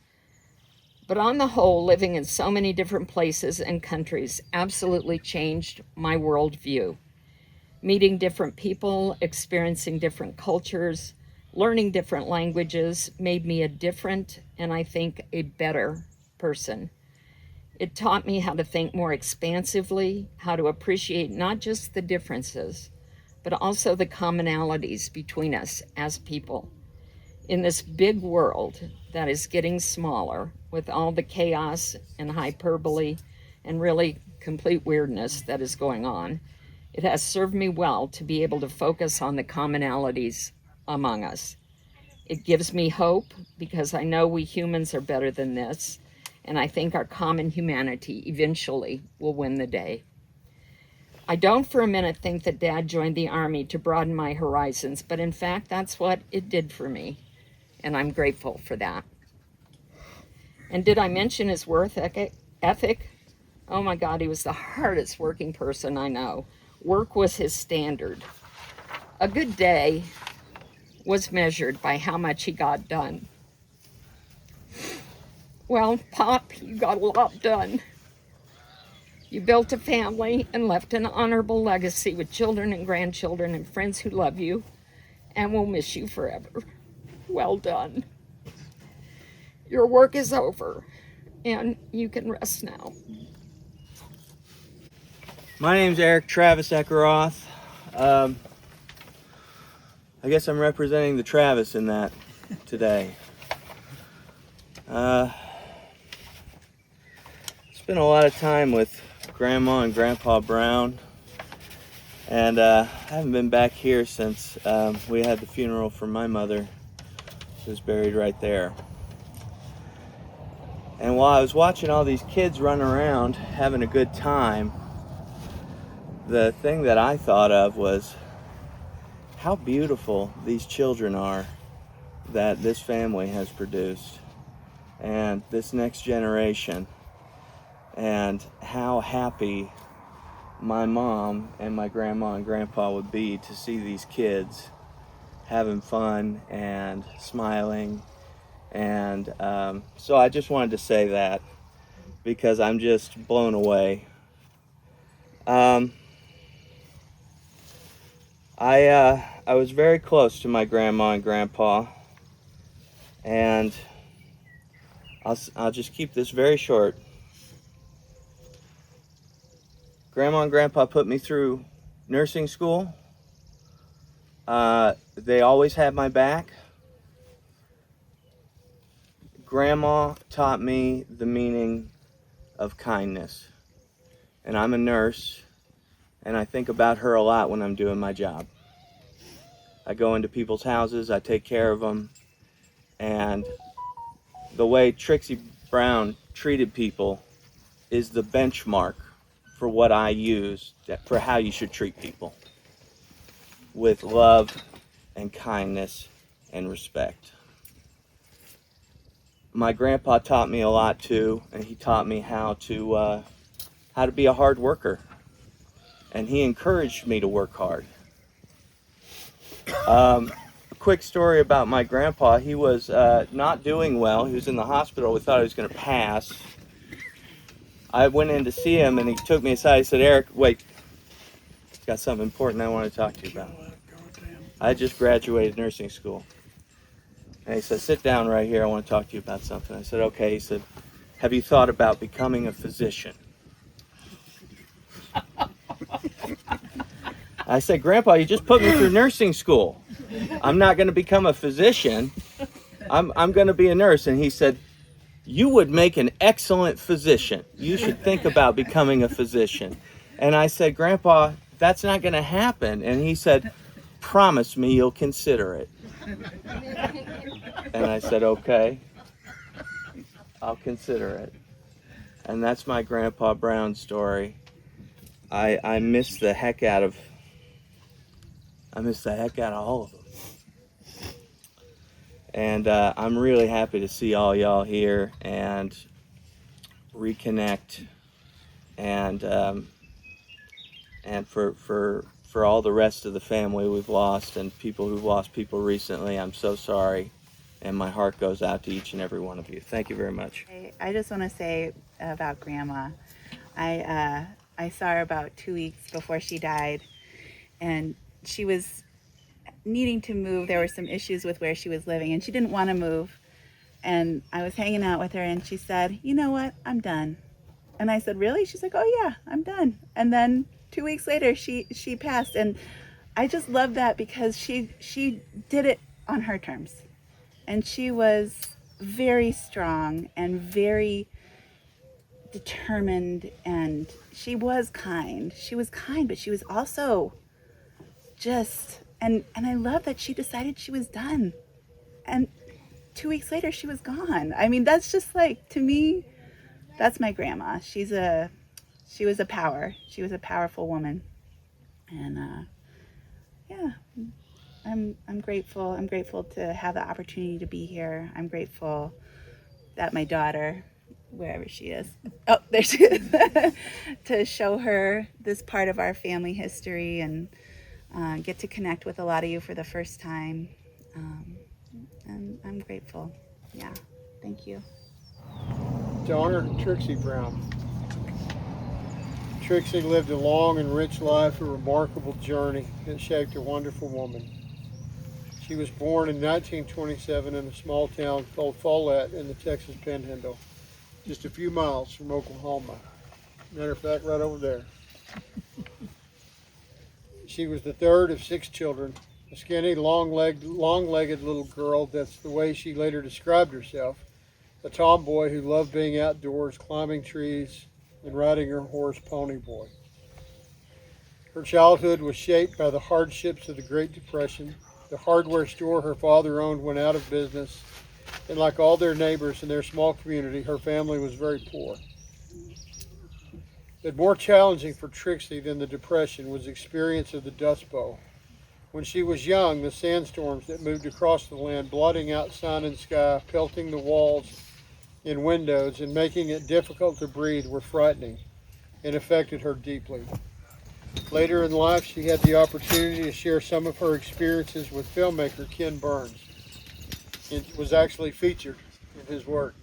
But on the whole, living in so many different places and countries absolutely changed my worldview. Meeting different people, experiencing different cultures, learning different languages made me a different, and I think a better person. It taught me how to think more expansively, how to appreciate not just the differences, but also the commonalities between us as people. In this big world that is getting smaller, with all the chaos and hyperbole and really complete weirdness that is going on, it has served me well to be able to focus on the commonalities among us. It gives me hope because I know we humans are better than this, and I think our common humanity eventually will win the day. I don't for a minute think that Dad joined the Army to broaden my horizons, but in fact, that's what it did for me, and I'm grateful for that. And did I mention his work ethic? Oh my God, he was the hardest working person I know. Work was his standard. A good day was measured by how much he got done. Well, Pop, you got a lot done. You built a family and left an honorable legacy with children and grandchildren and friends who love you and will miss you forever. Well done. Your work is over and you can rest now. My name's Eric Travis Eckeroth. I guess I'm representing the Travis in that today. Spent a lot of time with Grandma and Grandpa Brown, and I haven't been back here since we had the funeral for my mother, who was buried right there. And while I was watching all these kids run around having a good time, the thing that I thought of was how beautiful these children are that this family has produced, and this next generation, and how happy my mom and my grandma and grandpa would be to see these kids having fun and smiling. And so I just wanted to say that because I'm just blown away. I was very close to my grandma and grandpa, and I'll just keep this very short. Grandma and Grandpa put me through nursing school. They always had my back. Grandma taught me the meaning of kindness. And I'm a nurse, and I think about her a lot when I'm doing my job. I go into people's houses, I take care of them, and the way Trixie Brown treated people is the benchmark for what I use for how you should treat people, with love and kindness and respect. My grandpa taught me a lot too, and he taught me how to be a hard worker, and he encouraged me to work hard. A quick story about my grandpa. He was not doing well. He was in the hospital. We thought he was going to pass. I went in to see him, and he took me aside. He said, "Eric, wait, got something important I want to talk to you about. I just graduated nursing school." And he said, "Sit down right here. I want to talk to you about something." I said, "Okay." He said, "Have you thought about becoming a physician?" I said, "Grandpa, you just put me through nursing school. I'm not going to become a physician. I'm going to be a nurse." And he said, "You would make an excellent physician. You should think about becoming a physician." And I said, "Grandpa, that's not going to happen." And he said, "Promise me you'll consider it." And I said, "Okay, I'll consider it." And that's my Grandpa Brown story. I miss the heck out of all of them. And I'm really happy to see all y'all here and reconnect, and for all the rest of the family we've lost and people who've lost people recently, I'm so sorry, and my heart goes out to each and every one of you. Thank you very much. I just want to say about Grandma. I saw her about 2 weeks before she died, and she was needing to move. There were some issues with where she was living, and she didn't want to move. And I was hanging out with her, and she said, "You know what? I'm done." And I said, "Really?" She's like, "Oh yeah, I'm done." And then 2 weeks later, she passed, and I just love that because she did it on her terms, and she was very strong and very determined, and she was kind. She was kind, but she was also just, and I love that she decided she was done. And 2 weeks later, she was gone. I mean, that's just like, to me, that's my grandma. She was a power. She was a powerful woman. And yeah, I'm grateful. I'm grateful to have the opportunity to be here. I'm grateful that my daughter, wherever she is, oh, there she is, to show her this part of our family history and get to connect with a lot of you for the first time. And I'm grateful. Yeah, thank you. To honor Trixie Brown. Trixie lived a long and rich life, a remarkable journey that shaped a wonderful woman. She was born in 1927 in a small town called Follett in the Texas Panhandle, just a few miles from Oklahoma. Matter of fact, right over there. She was the third of 6 children, a skinny, long-legged little girl. That's the way she later described herself. A tomboy who loved being outdoors, climbing trees, and riding her horse, Pony Boy. Her childhood was shaped by the hardships of the Great Depression. The hardware store her father owned went out of business, and like all their neighbors in their small community, her family was very poor. But more challenging for Trixie than the Depression was the experience of the Dust Bowl. When she was young, the sandstorms that moved across the land, blotting out sun and sky, pelting the walls and windows, and making it difficult to breathe, were frightening and affected her deeply. Later in life, she had the opportunity to share some of her experiences with filmmaker Ken Burns. It was actually featured in his work.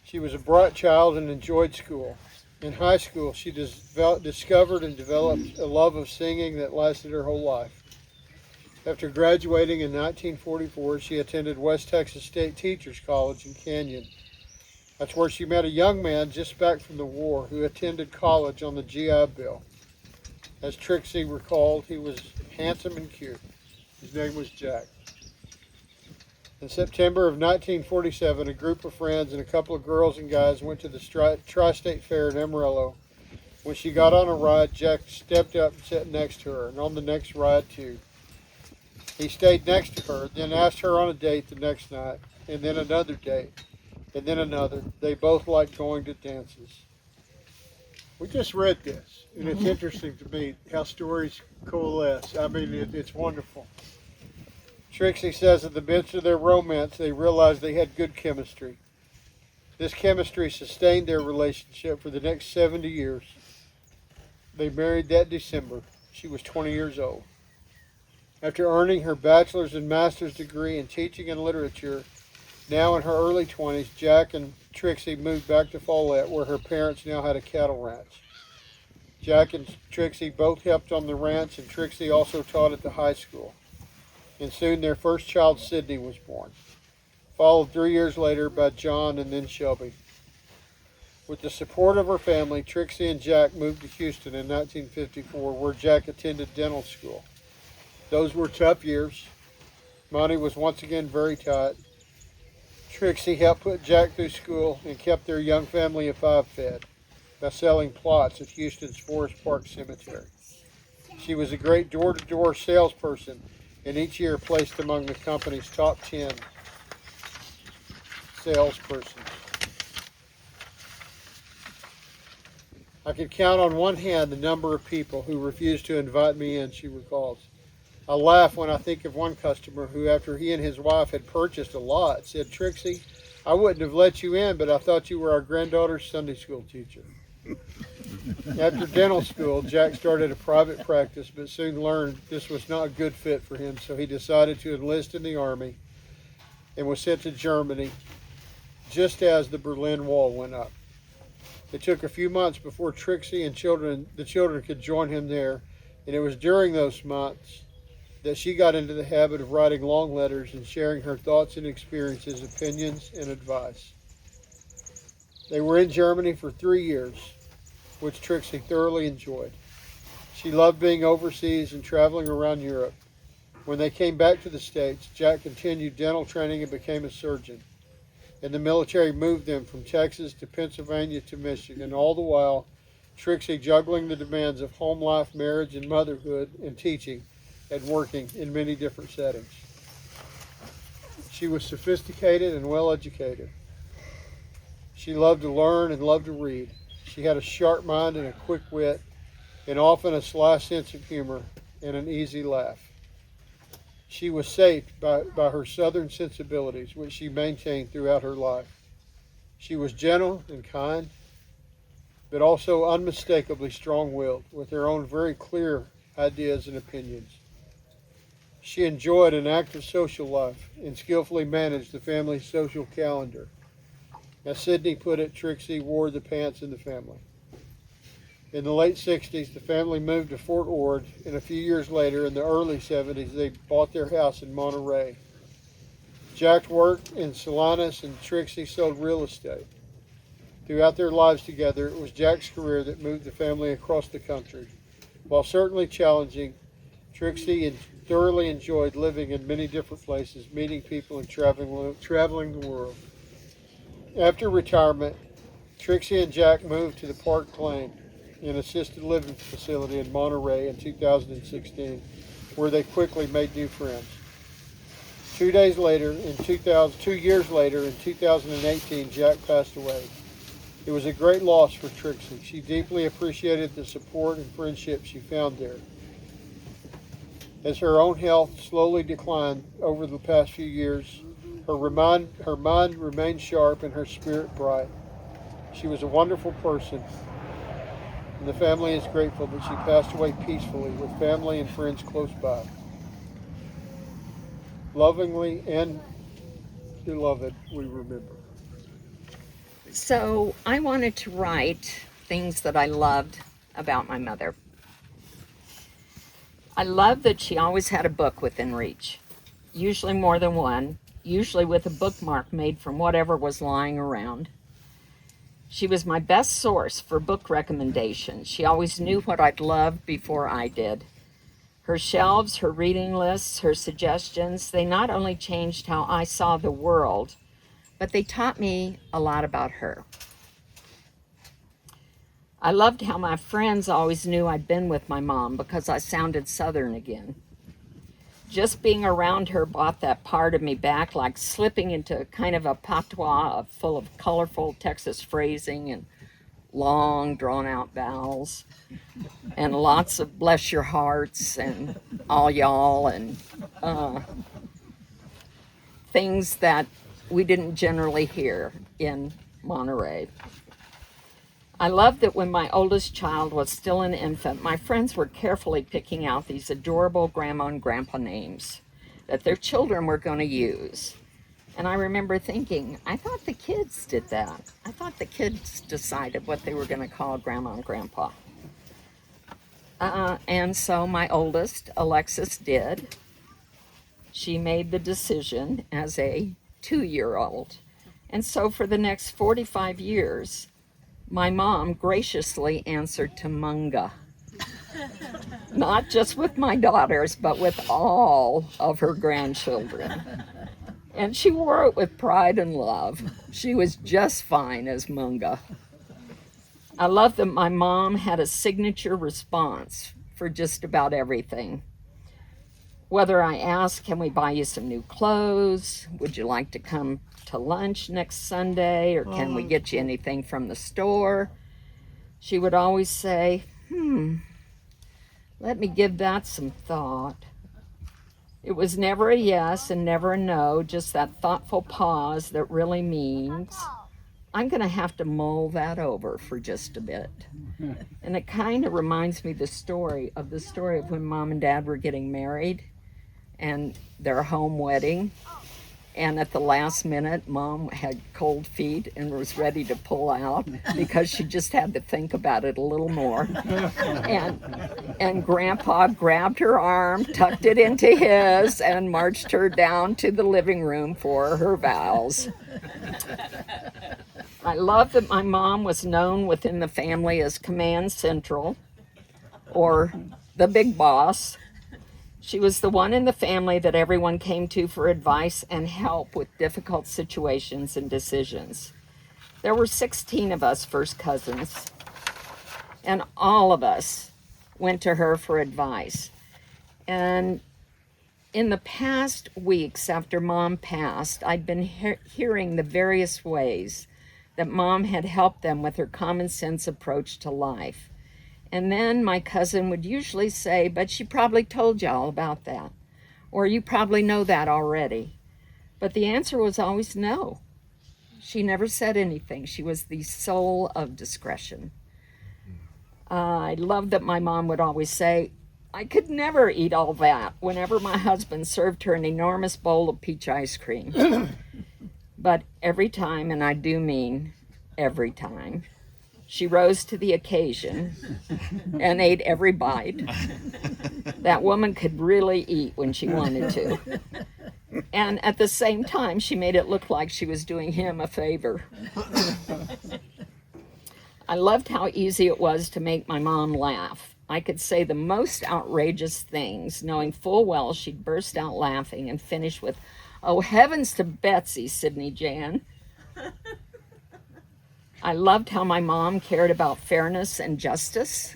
She was a bright child and enjoyed school. In high school, she discovered and developed a love of singing that lasted her whole life. After graduating in 1944, she attended West Texas State Teachers College in Canyon. That's where she met a young man just back from the war who attended college on the GI Bill. As Trixie recalled, he was handsome and cute. His name was Jack. In September of 1947, a group of friends and a couple of girls and guys went to the Tri-State Fair in Amarillo. When she got on a ride, Jack stepped up and sat next to her, and on the next ride too. He stayed next to her, then asked her on a date the next night, and then another date, and then another. They both liked going to dances. We just read this, and it's interesting to me how stories coalesce. I mean, it's wonderful. Trixie says in the midst of their romance, they realized they had good chemistry. This chemistry sustained their relationship for the next 70 years. They married that December. She was 20 years old. After earning her bachelor's and master's degree in teaching and literature, now in her early 20s, Jack and Trixie moved back to Follett, where her parents now had a cattle ranch. Jack and Trixie both helped on the ranch, and Trixie also taught at the high school. And soon their first child, Sydney, was born, followed 3 years later by John and then Shelby. With the support of her family, Trixie and Jack moved to Houston in 1954, where Jack attended dental school. Those were tough years. Money was once again very tight. Trixie helped put Jack through school and kept their young family of 5 fed by selling plots at Houston's Forest Park Cemetery. She was a great door-to-door salesperson, and each year placed among the company's top 10 salespersons. I could count on one hand the number of people who refused to invite me in, she recalls. I laugh when I think of one customer who, after he and his wife had purchased a lot, said, "Trixie, I wouldn't have let you in, but I thought you were our granddaughter's Sunday school teacher." After dental school, Jack started a private practice, but soon learned this was not a good fit for him, so he decided to enlist in the Army and was sent to Germany just as the Berlin Wall went up. It took a few months before Trixie and the children could join him there, and it was during those months that she got into the habit of writing long letters and sharing her thoughts and experiences, opinions, and advice. They were in Germany for 3 years, which Trixie thoroughly enjoyed. She loved being overseas and traveling around Europe. When they came back to the States, Jack continued dental training and became a surgeon. And the military moved them from Texas to Pennsylvania to Michigan, all the while Trixie juggling the demands of home life, marriage, and motherhood, and teaching, and working in many different settings. She was sophisticated and well educated. She loved to learn and loved to read. She had a sharp mind and a quick wit, and often a sly sense of humor and an easy laugh. She was shaped by her Southern sensibilities, which she maintained throughout her life. She was gentle and kind, but also unmistakably strong-willed, with her own very clear ideas and opinions. She enjoyed an active social life and skillfully managed the family's social calendar. As Sidney put it, Trixie wore the pants in the family. In the late 60s, the family moved to Fort Ord, and a few years later, in the early 70s, they bought their house in Monterey. Jack worked in Salinas, and Trixie sold real estate. Throughout their lives together, it was Jack's career that moved the family across the country. While certainly challenging, Trixie thoroughly enjoyed living in many different places, meeting people, and traveling the world. After retirement, Trixie and Jack moved to the Park Plain, an assisted living facility in Monterey in 2016, where they quickly made new friends. 2 years later, in 2018, Jack passed away. It was a great loss for Trixie. She deeply appreciated the support and friendship she found there. As her own health slowly declined over the past few years, her mind remained sharp and her spirit bright. She was a wonderful person, and the family is grateful that she passed away peacefully with family and friends close by. Lovingly and beloved, we remember. So I wanted to write things that I loved about my mother. I loved that she always had a book within reach, usually more than one, usually with a bookmark made from whatever was lying around. She was my best source for book recommendations. She always knew what I'd love before I did. Her shelves, her reading lists, her suggestions, they not only changed how I saw the world, but they taught me a lot about her. I loved how my friends always knew I'd been with my mom because I sounded Southern again. Just being around her brought that part of me back, like slipping into kind of a patois full of colorful Texas phrasing and long, drawn-out vowels, and lots of bless your hearts and all y'all and things that we didn't generally hear in Monterey. I loved that when my oldest child was still an infant, my friends were carefully picking out these adorable grandma and grandpa names that their children were going to use. And I remember thinking, I thought the kids did that. I thought the kids decided what they were going to call grandma and grandpa. And so my oldest, Alexis, did. She made the decision as a 2-year-old. And so for the next 45 years, my mom graciously answered to Munga. Not just with my daughters, but with all of her grandchildren. And she wore it with pride and love. She was just fine as Munga. I love that my mom had a signature response for just about everything. Whether I asked, can we buy you some new clothes? Would you like to come to lunch next Sunday? Or can we get you anything from the store? She would always say, let me give that some thought. It was never a yes and never a no, just that thoughtful pause that really means, I'm going to have to mull that over for just a bit. And it kind of reminds me of the story of when Mom and Dad were getting married and their home wedding. And at the last minute, Mom had cold feet and was ready to pull out because she just had to think about it a little more. And Grandpa grabbed her arm, tucked it into his, and marched her down to the living room for her vows. I love that my mom was known within the family as Command Central, or the big boss. She was the one in the family that everyone came to for advice and help with difficult situations and decisions. There were 16 of us first cousins, and all of us went to her for advice. And in the past weeks after Mom passed, I'd been hearing the various ways that Mom had helped them with her common sense approach to life. And then my cousin would usually say, but she probably told y'all about that. Or you probably know that already. But the answer was always no. She never said anything. She was the soul of discretion. I loved that my mom would always say, I could never eat all that whenever my husband served her an enormous bowl of peach ice cream. But every time, and I do mean every time, she rose to the occasion and ate every bite. That woman could really eat when she wanted to. And at the same time, she made it look like she was doing him a favor. I loved how easy it was to make my mom laugh. I could say the most outrageous things, knowing full well she'd burst out laughing and finish with, "Oh, heavens to Betsy, Sydney Jan." I loved how my mom cared about fairness and justice,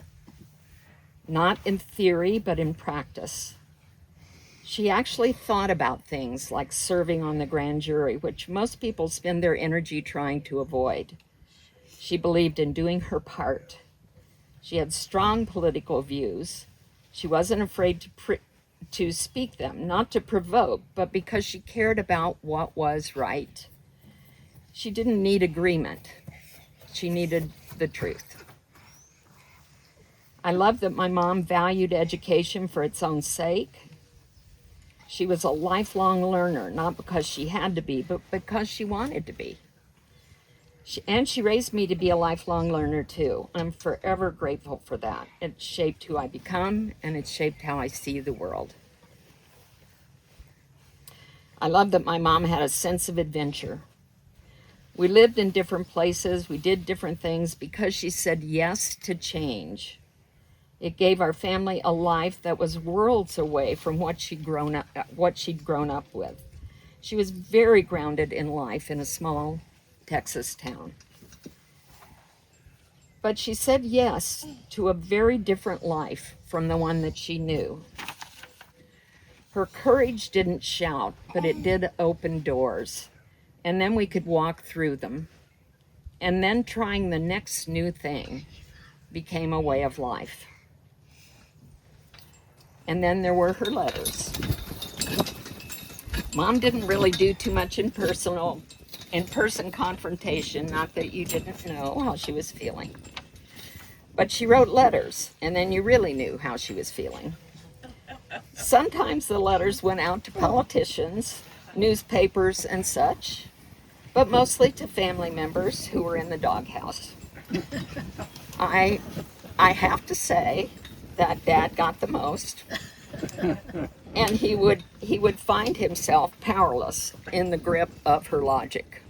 not in theory, but in practice. She actually thought about things like serving on the grand jury, which most people spend their energy trying to avoid. She believed in doing her part. She had strong political views. She wasn't afraid to speak them, not to provoke, but because she cared about what was right. She didn't need agreement. She needed the truth. I love that my mom valued education for its own sake. She was a lifelong learner, not because she had to be, but because she wanted to be. And she raised me to be a lifelong learner too. I'm forever grateful for that. It shaped who I become, and it shaped how I see the world. I love that my mom had a sense of adventure. We lived in different places, we did different things because she said yes to change. It gave our family a life that was worlds away from what she'd grown up with. She was very grounded in life in a small Texas town. But she said yes to a very different life from the one that she knew. Her courage didn't shout, but it did open doors. And then we could walk through them. And then trying the next new thing became a way of life. And then there were her letters. Mom didn't really do too much in-person confrontation, not that you didn't know how she was feeling. But she wrote letters, and then you really knew how she was feeling. Sometimes the letters went out to politicians, newspapers, and such, but mostly to family members who were in the doghouse. I have to say that Dad got the most, and he would find himself powerless in the grip of her logic.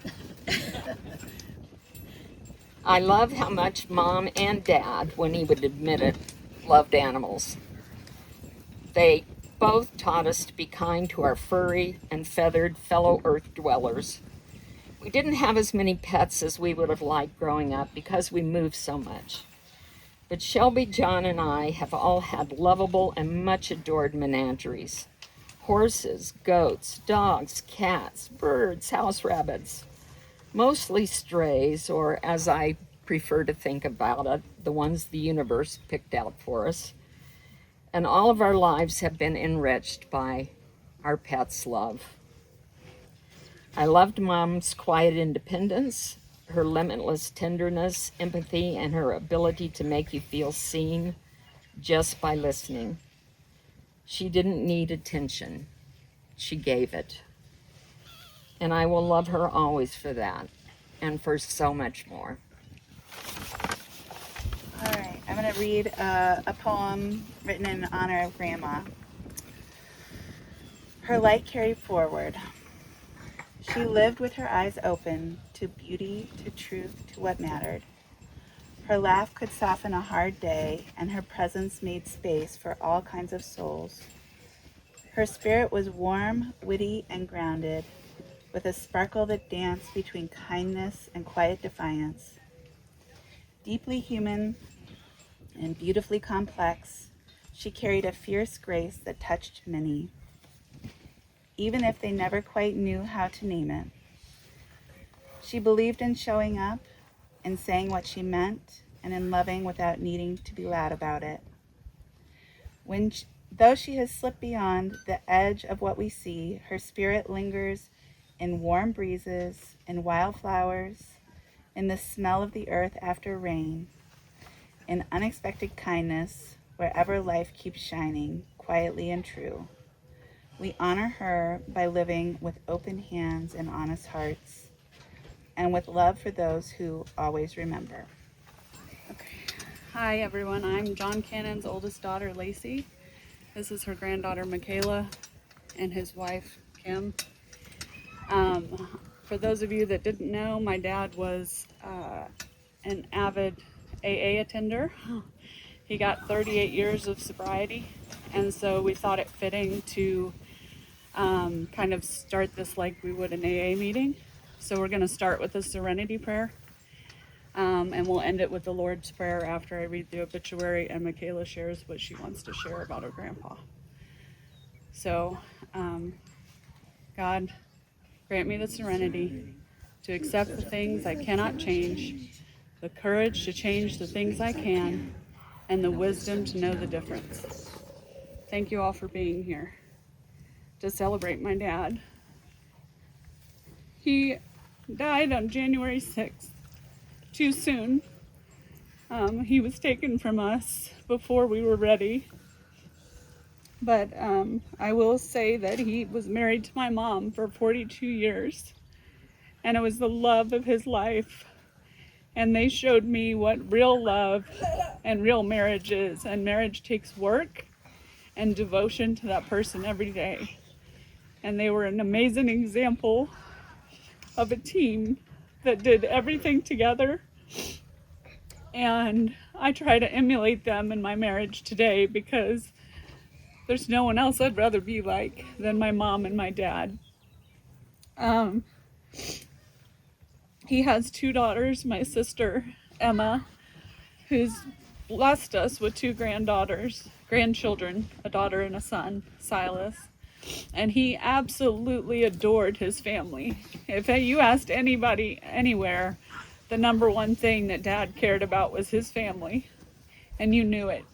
I love how much Mom and Dad, when he would admit it, loved animals. They both taught us to be kind to our furry and feathered fellow earth dwellers. We didn't have as many pets as we would have liked growing up because we moved so much. But Shelby, John, and I have all had lovable and much adored menageries. Horses, goats, dogs, cats, birds, house rabbits. Mostly strays, or as I prefer to think about it, the ones the universe picked out for us. And all of our lives have been enriched by our pets' love. I loved Mom's quiet independence, her limitless tenderness, empathy, and her ability to make you feel seen just by listening. She didn't need attention. She gave it. And I will love her always for that, and for so much more. All right, I'm going to read a poem written in honor of Grandma. Her light carried forward. She lived with her eyes open to beauty, to truth, to what mattered. Her laugh could soften a hard day, and her presence made space for all kinds of souls. Her spirit was warm, witty, and grounded, with a sparkle that danced between kindness and quiet defiance. Deeply human and beautifully complex, she carried a fierce grace that touched many, even if they never quite knew how to name it. She believed in showing up, in saying what she meant, and in loving without needing to be loud about it. Though she has slipped beyond the edge of what we see, her spirit lingers in warm breezes, in wildflowers, in the smell of the earth after rain, in unexpected kindness, wherever life keeps shining, quietly and true. We honor her by living with open hands and honest hearts, and with love for those who always remember. Hi everyone, I'm John Cannon's oldest daughter, Lacey. This is her granddaughter, Michaela, and his wife, Kim. For those of you that didn't know, my dad was an avid AA attender. He got 38 years of sobriety, and so we thought it fitting to kind of start this like we would an AA meeting. So we're going to start with a serenity prayer. And we'll end it with the Lord's Prayer after I read the obituary and Michaela shares what she wants to share about her grandpa. So, God, grant me the serenity to accept the things I cannot change, the courage to change the things I can, and the wisdom to know the difference. Thank you all for being here to celebrate my dad. He died on January 6th. Too soon. He was taken from us before we were ready. But I will say that he was married to my mom for 42 years. And it was the love of his life. And they showed me what real love and real marriage is. And marriage takes work and devotion to that person every day. And they were an amazing example of a team that did everything together, and I try to emulate them in my marriage today because there's no one else I'd rather be like than my mom and my dad. He has 2 daughters, my sister Emma, who's blessed us with 2 grandchildren, a daughter and a son, Silas. And he absolutely adored his family. If you asked anybody anywhere, the number one thing that Dad cared about was his family. And you knew it.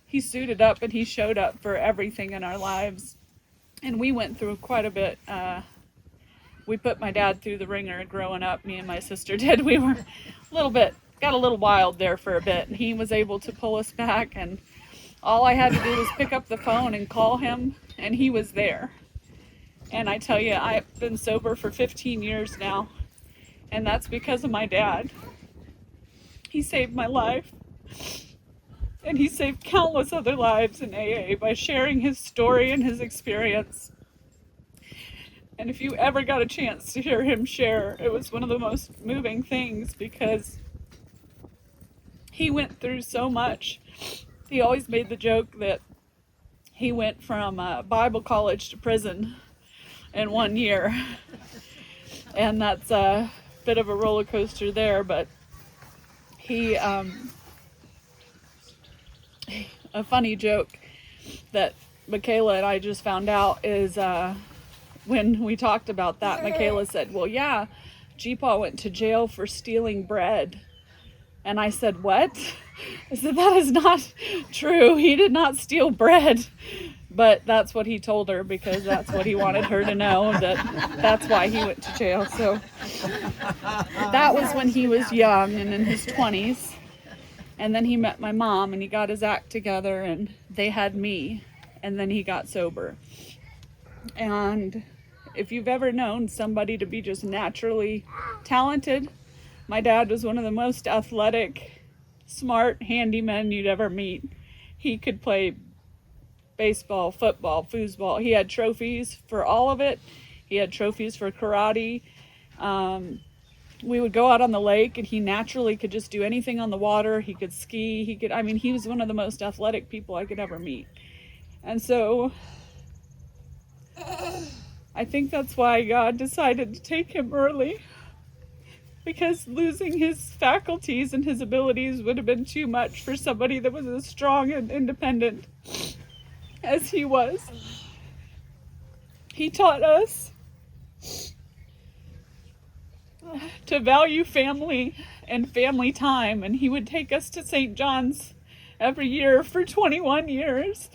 He suited up and he showed up for everything in our lives. And we went through quite a bit. We put my dad through the ringer growing up, me and my sister did. We were got a little wild there for a bit. And he was able to pull us back, and all I had to do was pick up the phone and call him, and he was there. And I tell you, I've been sober for 15 years now, and that's because of my dad. He saved my life, and he saved countless other lives in AA by sharing his story and his experience. And if you ever got a chance to hear him share, it was one of the most moving things because he went through so much. He always made the joke that he went from Bible college to prison in 1 year. And that's a bit of a roller coaster there, but he, a funny joke that Michaela and I just found out is when we talked about that, Michaela said, well, yeah, G-Paw went to jail for stealing bread. And I said, what? I said, that is not true. He did not steal bread. But that's what he told her because that's what he wanted her to know, that's why he went to jail. So that was when he was young and in his 20s. And then he met my mom and he got his act together and they had me. And then he got sober. And if you've ever known somebody to be just naturally talented, my dad was one of the most athletic, smart handymen you'd ever meet. He could play baseball, football, foosball. He had trophies for all of it. He had trophies for karate. We would go out on the lake and he naturally could just do anything on the water. He could ski. He was one of the most athletic people I could ever meet. And so I think that's why God decided to take him early. Because losing his faculties and his abilities would have been too much for somebody that was as strong and independent as he was. He taught us to value family and family time, and he would take us to St. John's every year for 21 years.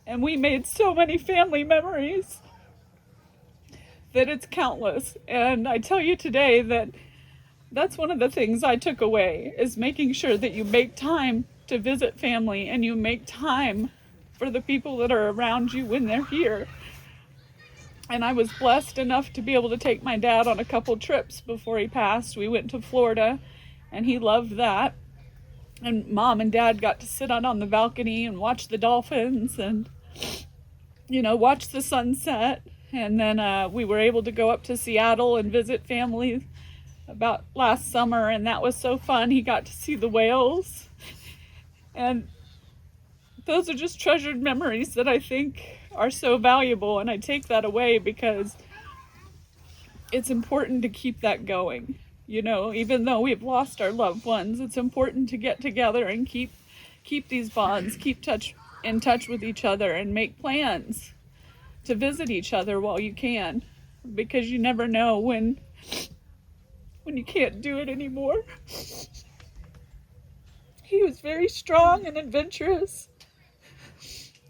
And we made so many family memories that it's countless. And I tell you today that that's one of the things I took away, is making sure that you make time to visit family and you make time for the people that are around you when they're here. And I was blessed enough to be able to take my dad on a couple trips before he passed. We went to Florida and he loved that. And Mom and Dad got to sit out on the balcony and watch the dolphins and, you know, watch the sunset. And then we were able to go up to Seattle and visit family about last summer, and that was so fun. He got to see the whales. And those are just treasured memories that I think are so valuable, and I take that away because it's important to keep that going. You know, even though we've lost our loved ones, it's important to get together and keep these bonds, keep in touch with each other, and make plans to visit each other while you can, because you never know when you can't do it anymore. He was very strong and adventurous,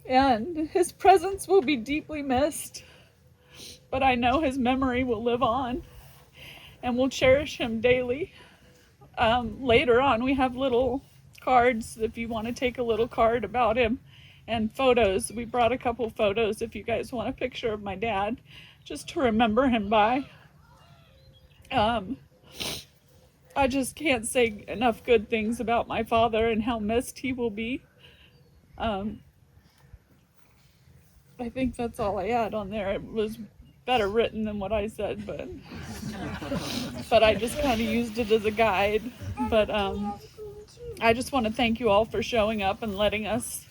and his presence will be deeply missed, but I know his memory will live on, and we'll cherish him daily. Later on, we have little cards if you want to take a little card about him, and photos. We brought a couple photos if you guys want a picture of my dad, just to remember him by. I just can't say enough good things about my father and how missed he will be. I think that's all I had on there. It was better written than what I said, but I just kind of used it as a guide. But I just want to thank you all for showing up and letting us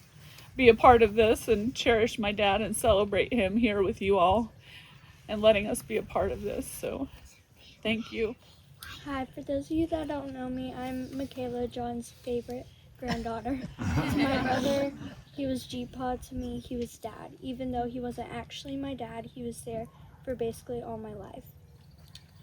be a part of this and cherish my dad and celebrate him here with you all and letting us be a part of this. So thank you. Hi, for those of you that don't know me, I'm Michaela, John's favorite granddaughter. My brother, he was G-Pod to me, he was dad. Even though he wasn't actually my dad, he was there for basically all my life.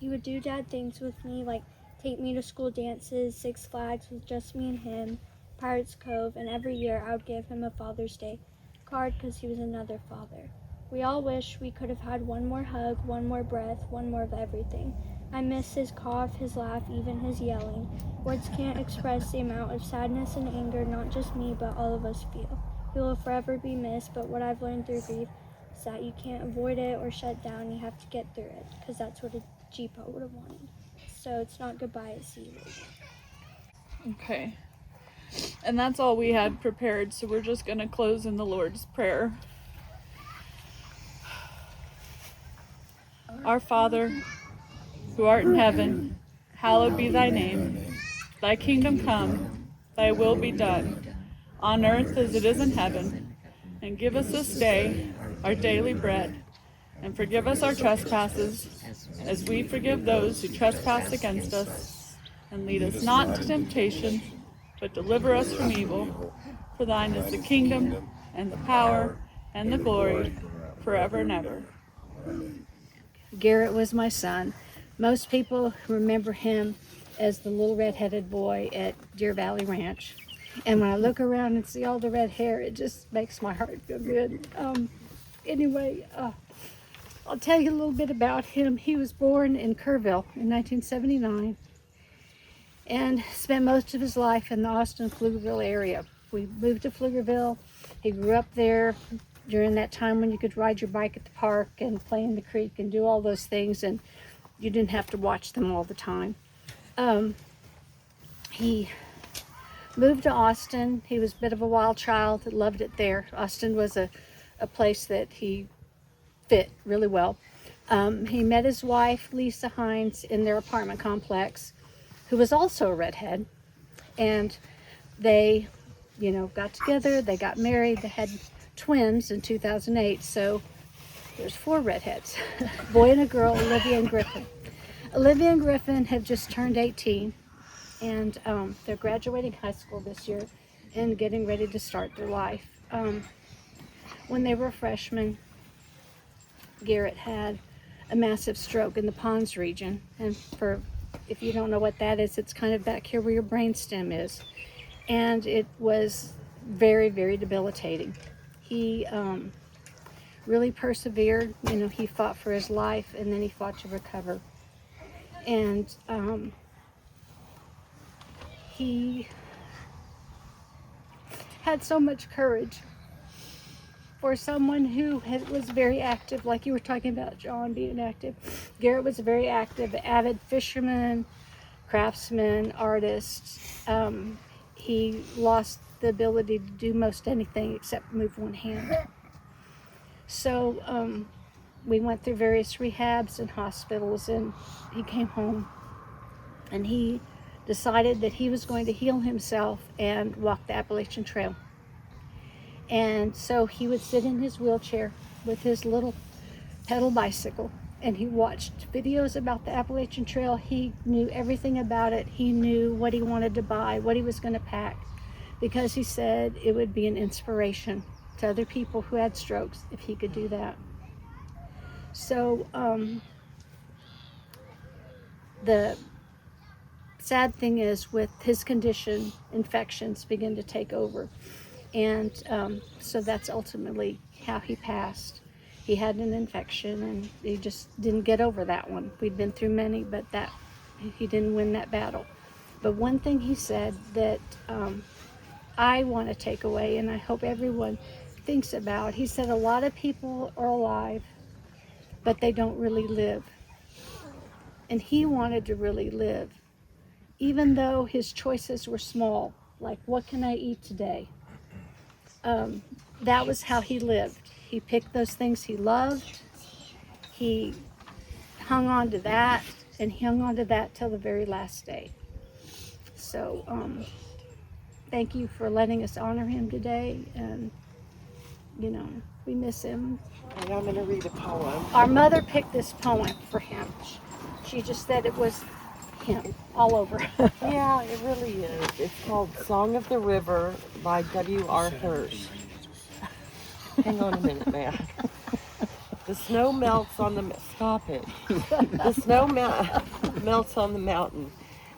He would do dad things with me, like take me to school dances, Six Flags with just me and him, Pirates Cove, and every year I would give him a Father's Day card because he was another father. We all wish we could have had one more hug, one more breath, one more of everything. I miss his cough, his laugh, even his yelling. Words can't express the amount of sadness and anger not just me but all of us feel. He will forever be missed, but what I've learned through grief is that you can't avoid it or shut down, you have to get through it, because that's what a G-Po would have wanted. So it's not goodbye, it's see you later. Okay. And that's all we had prepared, so we're just going to close in the Lord's Prayer. Our Father, who art in heaven, hallowed be thy name. Thy kingdom come, thy will be done, on earth as it is in heaven. And give us this day our daily bread, and forgive us our trespasses, as we forgive those who trespass against us. And lead us not into temptation, but deliver us from evil. For thine is the kingdom, and the power, and the glory, forever and ever. Garrett was my son. Most people remember him as the little red-headed boy at Deer Valley Ranch. And when I look around and see all the red hair, it just makes my heart feel good. Anyway, I'll tell you a little bit about him. He was born in Kerrville in 1979 and spent most of his life in the Austin-Pflugerville area. We moved to Pflugerville. He grew up there during that time when you could ride your bike at the park and play in the creek and do all those things, and you didn't have to watch them all the time. He moved to Austin. He was a bit of a wild child, loved it there. Austin was a place that he fit really well. He met his wife, Lisa Hines, in their apartment complex, who was also a redhead. And they, got together, they got married, they had twins in 2008. So there's 4 redheads, boy and a girl, Olivia and Griffin. Olivia and Griffin have just turned 18, and they're graduating high school this year and getting ready to start their life. When they were freshmen, Garrett had a massive stroke in the Ponds region, and for if you don't know what that is, it's kind of back here where your brainstem is. And it was very, very debilitating. He really persevered. You know, he fought for his life, and then he fought to recover. And he had so much courage for someone who was very active, like you were talking about John being active. Garrett was a very active, avid fisherman, craftsman, artist. He lost the ability to do most anything except move one hand. So we went through various rehabs and hospitals, and he came home, and he decided that he was going to heal himself and walk the Appalachian Trail. And so he would sit in his wheelchair with his little pedal bicycle, and he watched videos about the Appalachian Trail. He knew everything about it. He knew what he wanted to buy, what he was going to pack, because he said it would be an inspiration to other people who had strokes if he could do that. So the sad thing is, with his condition, infections begin to take over. And so that's ultimately how he passed. He had an infection, and he just didn't get over that one. We'd been through many, but he didn't win that battle. But one thing he said that I want to take away, and I hope everyone thinks about, he said a lot of people are alive, but they don't really live. And he wanted to really live, even though his choices were small, like what can I eat today? That was how he lived. He picked those things he loved. He hung on to that, and he hung on to that till the very last day. So thank you for letting us honor him today, and you know, we miss him. And I'm going to read a poem. Our mother picked this poem for him. She just said it was him all over. Yeah, it really is. It's called Song of the River by W.R. Hirsch. Hang on a minute, Matt. The snow melts on the... Stop it. The snow melts on the mountain,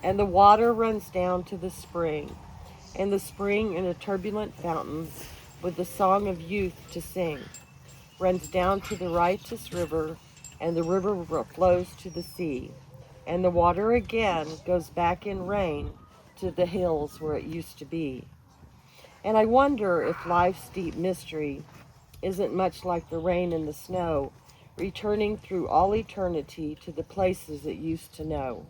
and the water runs down to the spring. And the spring, in a turbulent fountain, with the song of youth to sing, runs down to the righteous river, and the river flows to the sea. And the water again goes back in rain to the hills where it used to be. And I wonder if life's deep mystery isn't much like the rain and the snow, returning through all eternity to the places it used to know.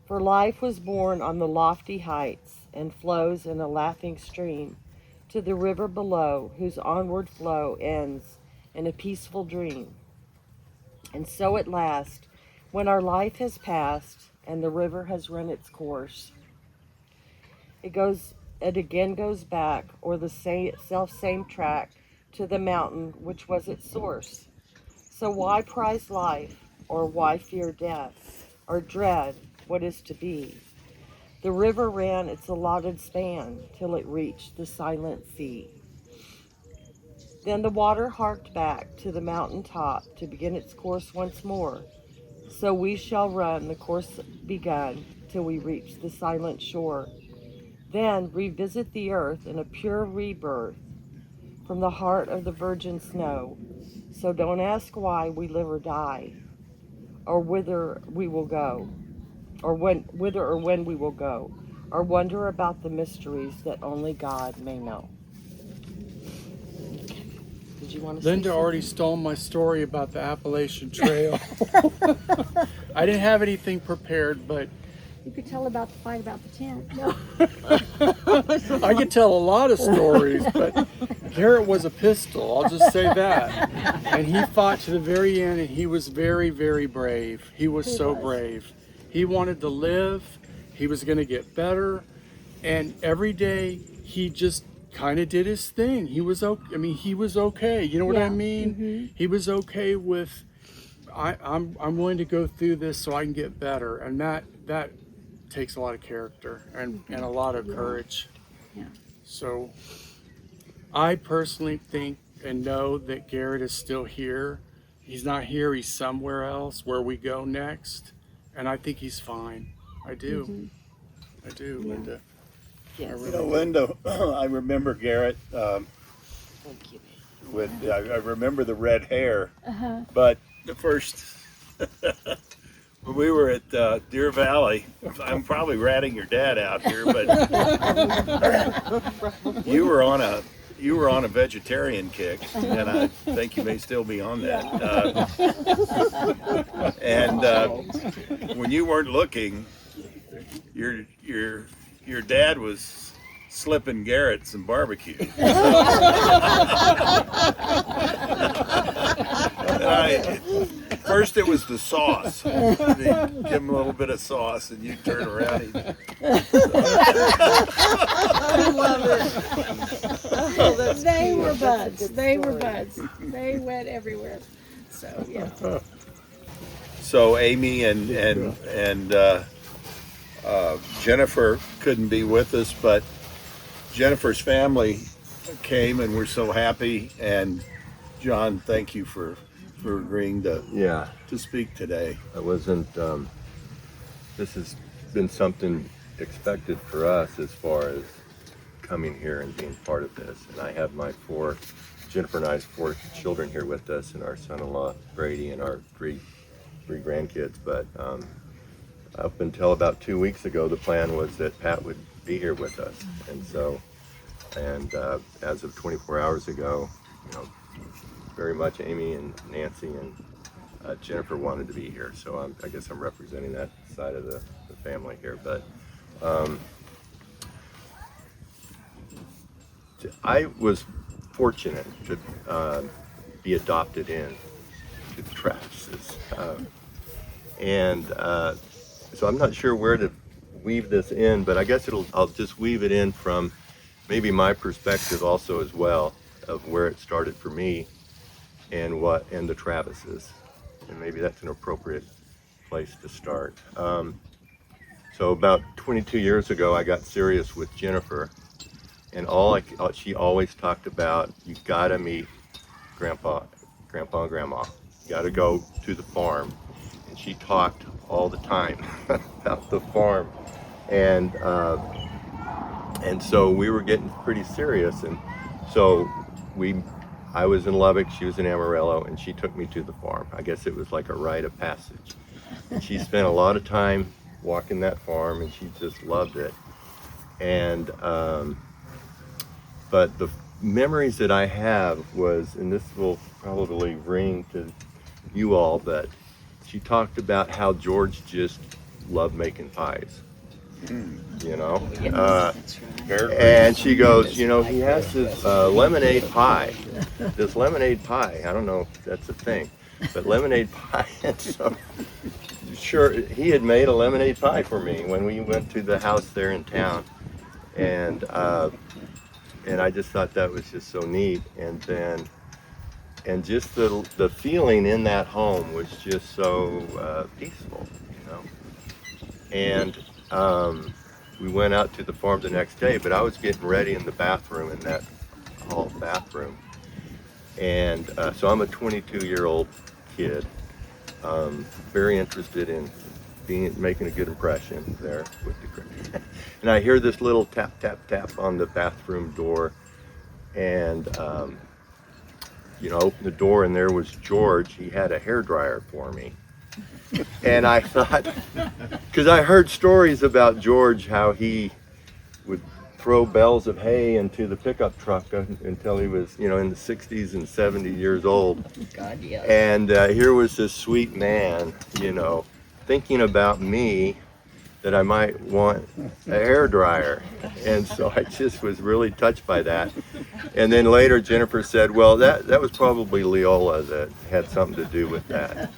For life was born on the lofty heights and flows in a laughing stream to the river below, whose onward flow ends in a peaceful dream. And so at last, when our life has passed and the river has run its course, it again goes back, or the same track, to the mountain which was its source. So why prize life, or why fear death, or dread what is to be? The river ran its allotted span till it reached the silent sea. Then the water harked back to the mountain top to begin its course once more. So we shall run the course begun till we reach the silent shore. Then revisit the earth in a pure rebirth from the heart of the virgin snow. So don't ask why we live or die, or whither we will go, or whither or when we will go, or wonder about the mysteries that only God may know. Did you want to Linda say already stole my story about the Appalachian Trail. I didn't have anything prepared, but You could tell about the fight about the tent. No. I could tell a lot of stories, but Garrett was a pistol, I'll just say that. And he fought to the very end, and he was very, very brave. He was so brave. He wanted to live, he was going to get better, and every day he just kind of did his thing. He was okay. I mean, he was okay. You know what I mean? Mm-hmm. He was okay with, I'm willing to go through this so I can get better, and that takes a lot of character and a lot of courage. Yeah. So I personally think and know that Garrett is still here. He's not here, he's somewhere else where we go next. and I think he's fine. I do. I do, Linda. Yes. You know, Linda, I remember Garrett. Thank you. I remember the red hair, but the first when we were at Deer Valley, I'm probably ratting your dad out here, but you were on a vegetarian kick, and I think you may still be on that. When you weren't looking, your dad was slipping Garrett some barbecue. First it was the sauce. They give him a little bit of sauce, and you turn around. I love it. Oh, that's They cute. were That's a buds. good They were story. buds. They went everywhere. So yeah. So Amy and Jennifer couldn't be with us, but Jennifer's family came, and we're so happy. And John, thank you for agreeing to speak today. I wasn't, this has been something expected for us as far as coming here and being part of this. And I have Jennifer and I's 4 children here with us, and our son-in-law Brady, and our three grandkids. But up until about 2 weeks ago, the plan was that Pat would be here with us. And so, as of 24 hours ago, very much Amy and Nancy and Jennifer wanted to be here, so I guess I'm representing that side of the family here. But I was fortunate to be adopted in to the Travises, so I'm not sure where to weave this in, but I guess I'll just weave it in from maybe my perspective also as well, of where it started for me and the Travises, and maybe that's an appropriate place to start. So about 22 years ago, I got serious with Jennifer, and she always talked about, you gotta meet Grandpa and Grandma. You gotta go to the farm, and she talked all the time about the farm, and so we were getting pretty serious, and so I was in Lubbock, she was in Amarillo, and she took me to the farm. I guess it was like a rite of passage. And she spent a lot of time walking that farm, and she just loved it. And but the memories that I have was, and this will probably ring to you all, but she talked about how George just loved making pies. And she goes, he has this lemonade pie. This lemonade pie, I don't know if that's a thing, but lemonade pie. And so, sure, he had made a lemonade pie for me when we went to the house there in town, and I just thought that was just so neat. And just the feeling in that home was just so peaceful, And we went out to the farm the next day, but I was getting ready in the bathroom, in that hall bathroom. And so I'm a 22-year-old kid, very interested in making a good impression there with the and I hear this little tap, tap, tap on the bathroom door, and open the door, and there was George. He had a hairdryer for me. And I thought, because I heard stories about George, how he would throw bales of hay into the pickup truck until he was, in the 60s and 70 years old. God, yes. And here was this sweet man, thinking about me, that I might want a hairdryer. And so I just was really touched by that. And then later Jennifer said, well, that was probably Leola that had something to do with that.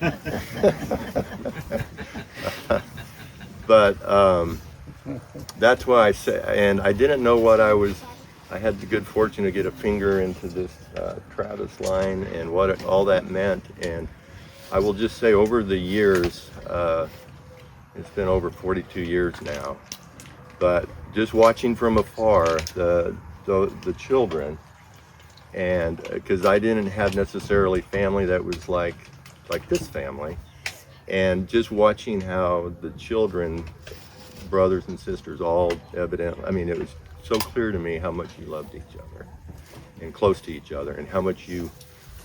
But that's why I say, and I didn't know what I had the good fortune to get a finger into this Travis line and what all that meant. And I will just say, over the years, it's been over 42 years now, but just watching from afar the children, and because I didn't have necessarily family that was like this family, And just watching how the children, brothers and sisters, all evident, I mean, it was so clear to me how much you loved each other and close to each other, and how much you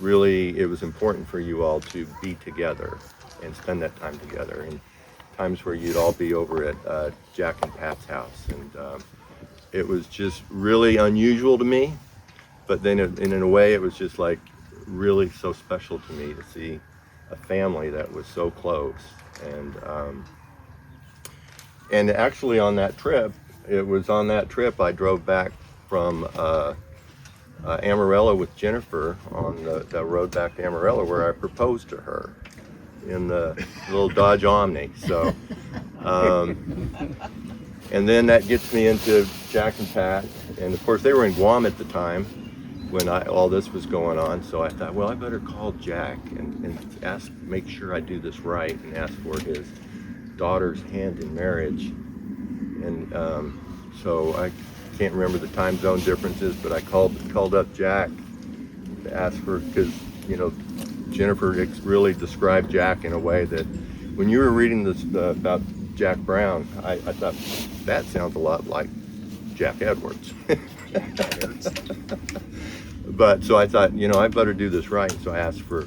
really, it was important for you all to be together and spend that time together. And times where you'd all be over at Jack and Pat's house. And it was just really unusual to me, but then in a way it was just like really so special to me to see a family that was so close. And actually on that trip, it was on that trip I drove back from Amarillo with Jennifer on the road back to Amarillo, where I proposed to her in the little Dodge Omni. So, and then that gets me into Jack and Pat, and of course they were in Guam at the time when all this was going on. So I thought, well, I better call Jack and make sure I do this right, and ask for his daughter's hand in marriage. And so I can't remember the time zone differences, but I called up Jack to ask for, because Jennifer really described Jack in a way that when you were reading this about Jack Brown, I thought that sounds a lot like Jack Edwards. But so I thought, I better do this right. So I asked for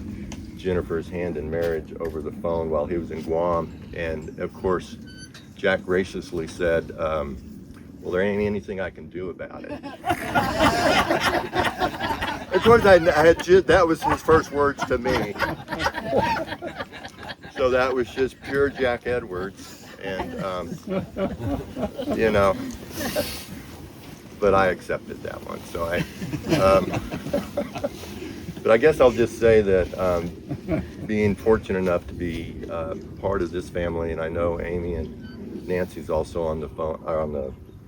Jennifer's hand in marriage over the phone while he was in Guam. And of course, Jack graciously said, well, there ain't anything I can do about it. Of course, that was his first words to me. So that was just pure Jack Edwards. And, but I accepted that one. So but I guess I'll just say that being fortunate enough to be part of this family, and I know Amy and Nancy's also on the phone,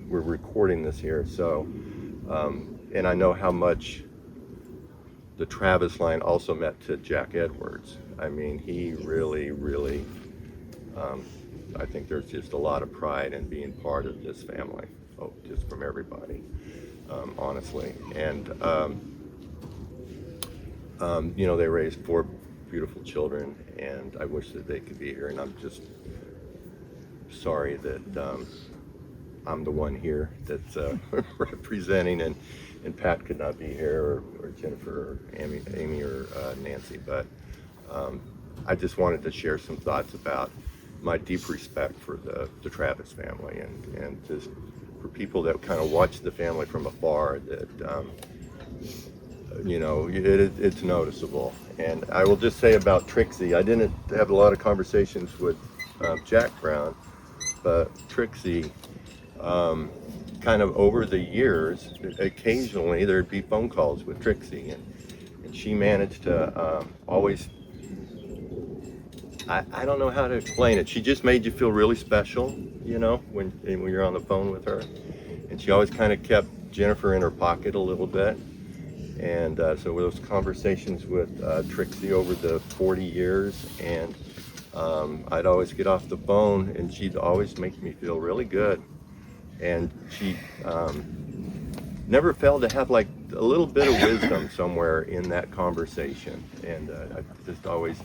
we're recording this here, so, and I know how much the Travis line also meant to Jack Edwards. I mean, he really, really, I think there's just a lot of pride in being part of this family, just from everybody, honestly. And, they raised 4 beautiful children, and I wish that they could be here, and I'm just sorry that I'm the one here that's representing, and Pat could not be here, or Jennifer, or Amy or Nancy, but I just wanted to share some thoughts about my deep respect for the Travis family, and just for people that kind of watch the family from afar, that it's noticeable. And I will just say about Trixie, I didn't have a lot of conversations with Jack Brown, but Trixie, kind of over the years, occasionally there'd be phone calls with Trixie, and she managed to always, I don't know how to explain it. She just made you feel really special, when you're on the phone with her. And she always kind of kept Jennifer in her pocket a little bit. And so those conversations with Trixie over the 40 years, and I'd always get off the phone and she'd always make me feel really good. And she never failed to have like a little bit of wisdom somewhere in that conversation. And I just always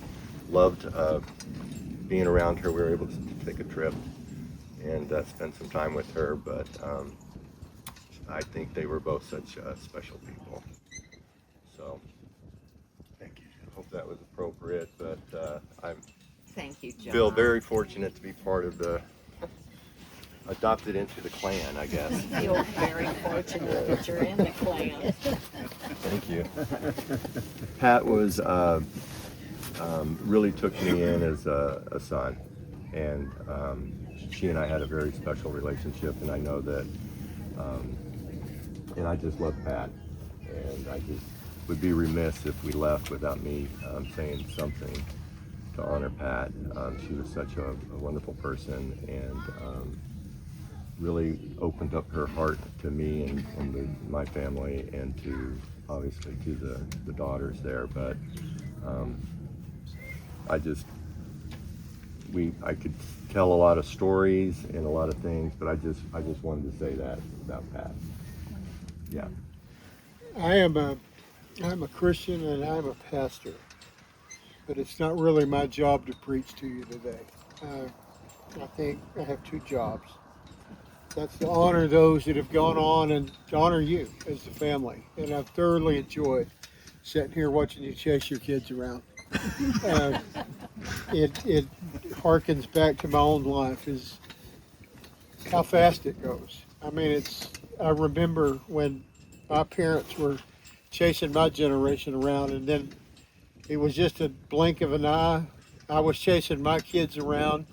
loved being around her. We were able to take a trip and spend some time with her, but I think they were both such special people. So, thank you. I hope that was appropriate, but Thank you, John. feel very fortunate to be part of adopted into the clan, I guess. I feel very fortunate that you're in the clan. Thank you. Pat was really took me in as a son, and she and I had a very special relationship, and I know that, and I just love Pat, and I just would be remiss if we left without me saying something to honor Pat. She was such a wonderful person, and really opened up her heart to me and my family, and to obviously to the daughters there. But I could tell a lot of stories and a lot of things, but I just wanted to say that about Pat. Yeah. I'm a Christian and I'm a pastor. but it's not really my job to preach to you today. I think I have two jobs. That's to honor those that have gone on and to honor you as the family. And I've thoroughly enjoyed sitting here watching you chase your kids around. Uh, it harkens back to my own life, is how fast it goes. I mean, I remember when my parents were chasing my generation around, and then it was just a blink of an eye. I was chasing my kids around,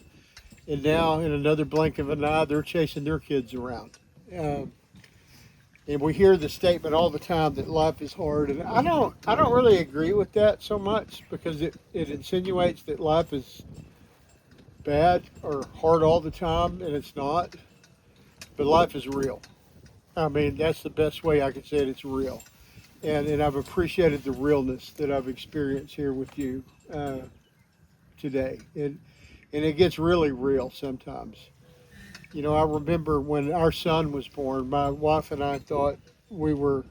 and now in another blink of an eye, they're chasing their kids around. And we hear the statement all the time that life is hard, and I don't really agree with that so much, because it insinuates that life is bad or hard all the time, and it's not. But life is real. I mean, that's the best way I can say it. It's real, and I've appreciated the realness that I've experienced here with you today, and it gets really real sometimes. You know, I remember when our son was born, my wife and I thought we were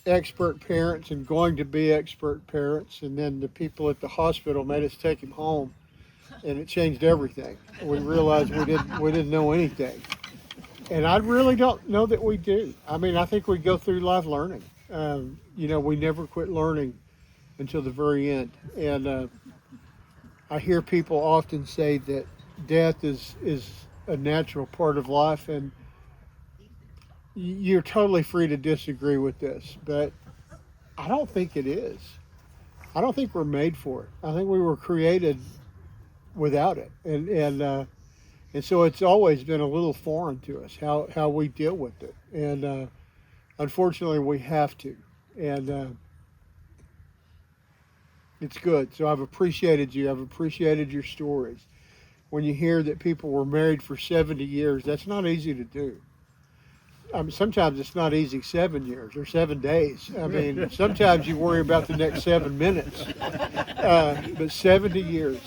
expert parents and going to be expert parents, and then the people at the hospital made us take him home, and it changed everything. We realized we didn't know anything, and I really don't know that we do. I mean, I think we go through life learning. You know, we never quit learning until the very end, and I hear people often say that death is a natural part of life, and you're totally free to disagree with this, but I don't think it is. I don't think we're made for it. I think we were created without it, and so it's always been a little foreign to us how we deal with it, and unfortunately we have to, and it's good. So I've appreciated you. I've appreciated your stories. When you hear that people were married for 70 years, that's not easy to do. I mean, sometimes it's not easy 7 years or 7 days. I mean, sometimes you worry about the next 7 minutes. But 70 years,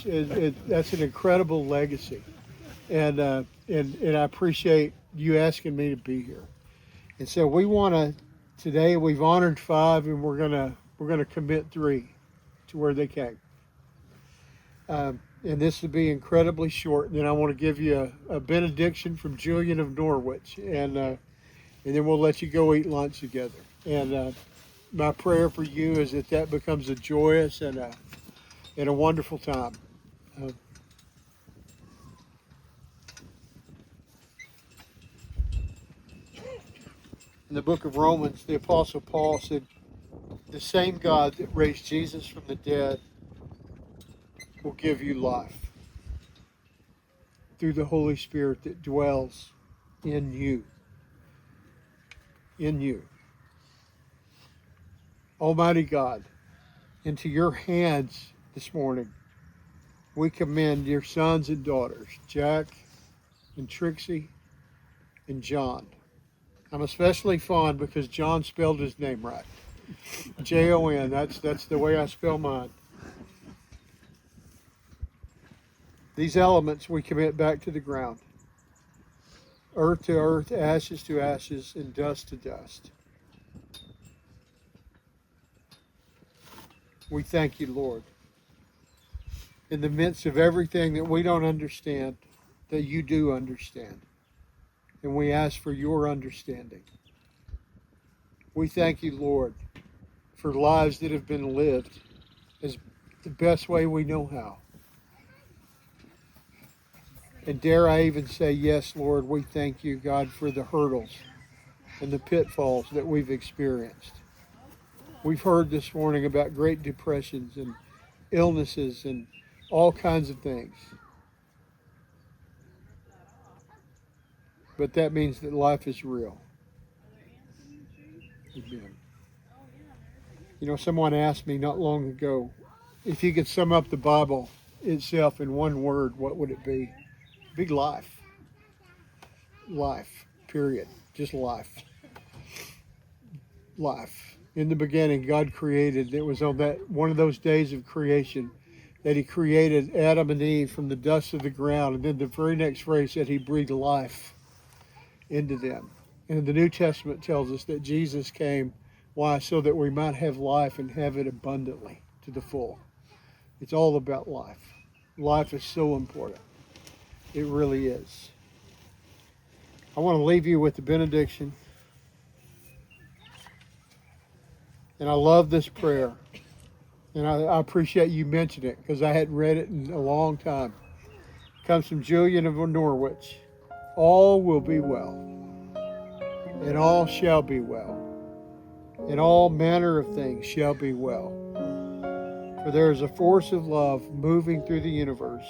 that's an incredible legacy. And I appreciate you asking me to be here. And so today we've honored 5, and we're gonna commit 3 to where they came. And this will be incredibly short. And then I want to give you a benediction from Julian of Norwich, and then we'll let you go eat lunch together. And my prayer for you is that becomes a joyous and a wonderful time. In the book of Romans, the Apostle Paul said, "The same God that raised Jesus from the dead will give you life through the Holy Spirit that dwells in you." In you. Almighty God, into your hands this morning, we commend your sons and daughters, Jack and Trixie and John. I'm especially fond because John spelled his name right. Jon, that's the way I spell mine. These elements we commit back to the ground. Earth to earth, ashes to ashes, and dust to dust. We thank you, Lord. In the midst of everything that we don't understand, that you do understand. And we ask for your understanding. We thank you, Lord, for lives that have been lived as the best way we know how. And dare I even say, yes, Lord, we thank you, God, for the hurdles and the pitfalls that we've experienced. We've heard this morning about great depressions and illnesses and all kinds of things. But that means that life is real. Amen. You know, someone asked me not long ago, if you could sum up the Bible itself in one word, what would it be? It'd be life. Life, period. Just life. Life. In the beginning, God created. It was on that one of those days of creation that he created Adam and Eve from the dust of the ground. And then the very next phrase said he breathed life into them. And the New Testament tells us that Jesus came, why? So that we might have life and have it abundantly to the full. It's all about life. Life is so important. It really is. I want to leave you with the benediction. And I love this prayer. And I appreciate you mentioning it because I hadn't read it in a long time. It comes from Julian of Norwich. All will be well, and all shall be well, and all manner of things shall be well. For there is a force of love moving through the universe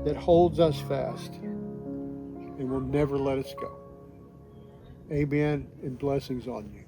that holds us fast and will never let us go. Amen, and blessings on you.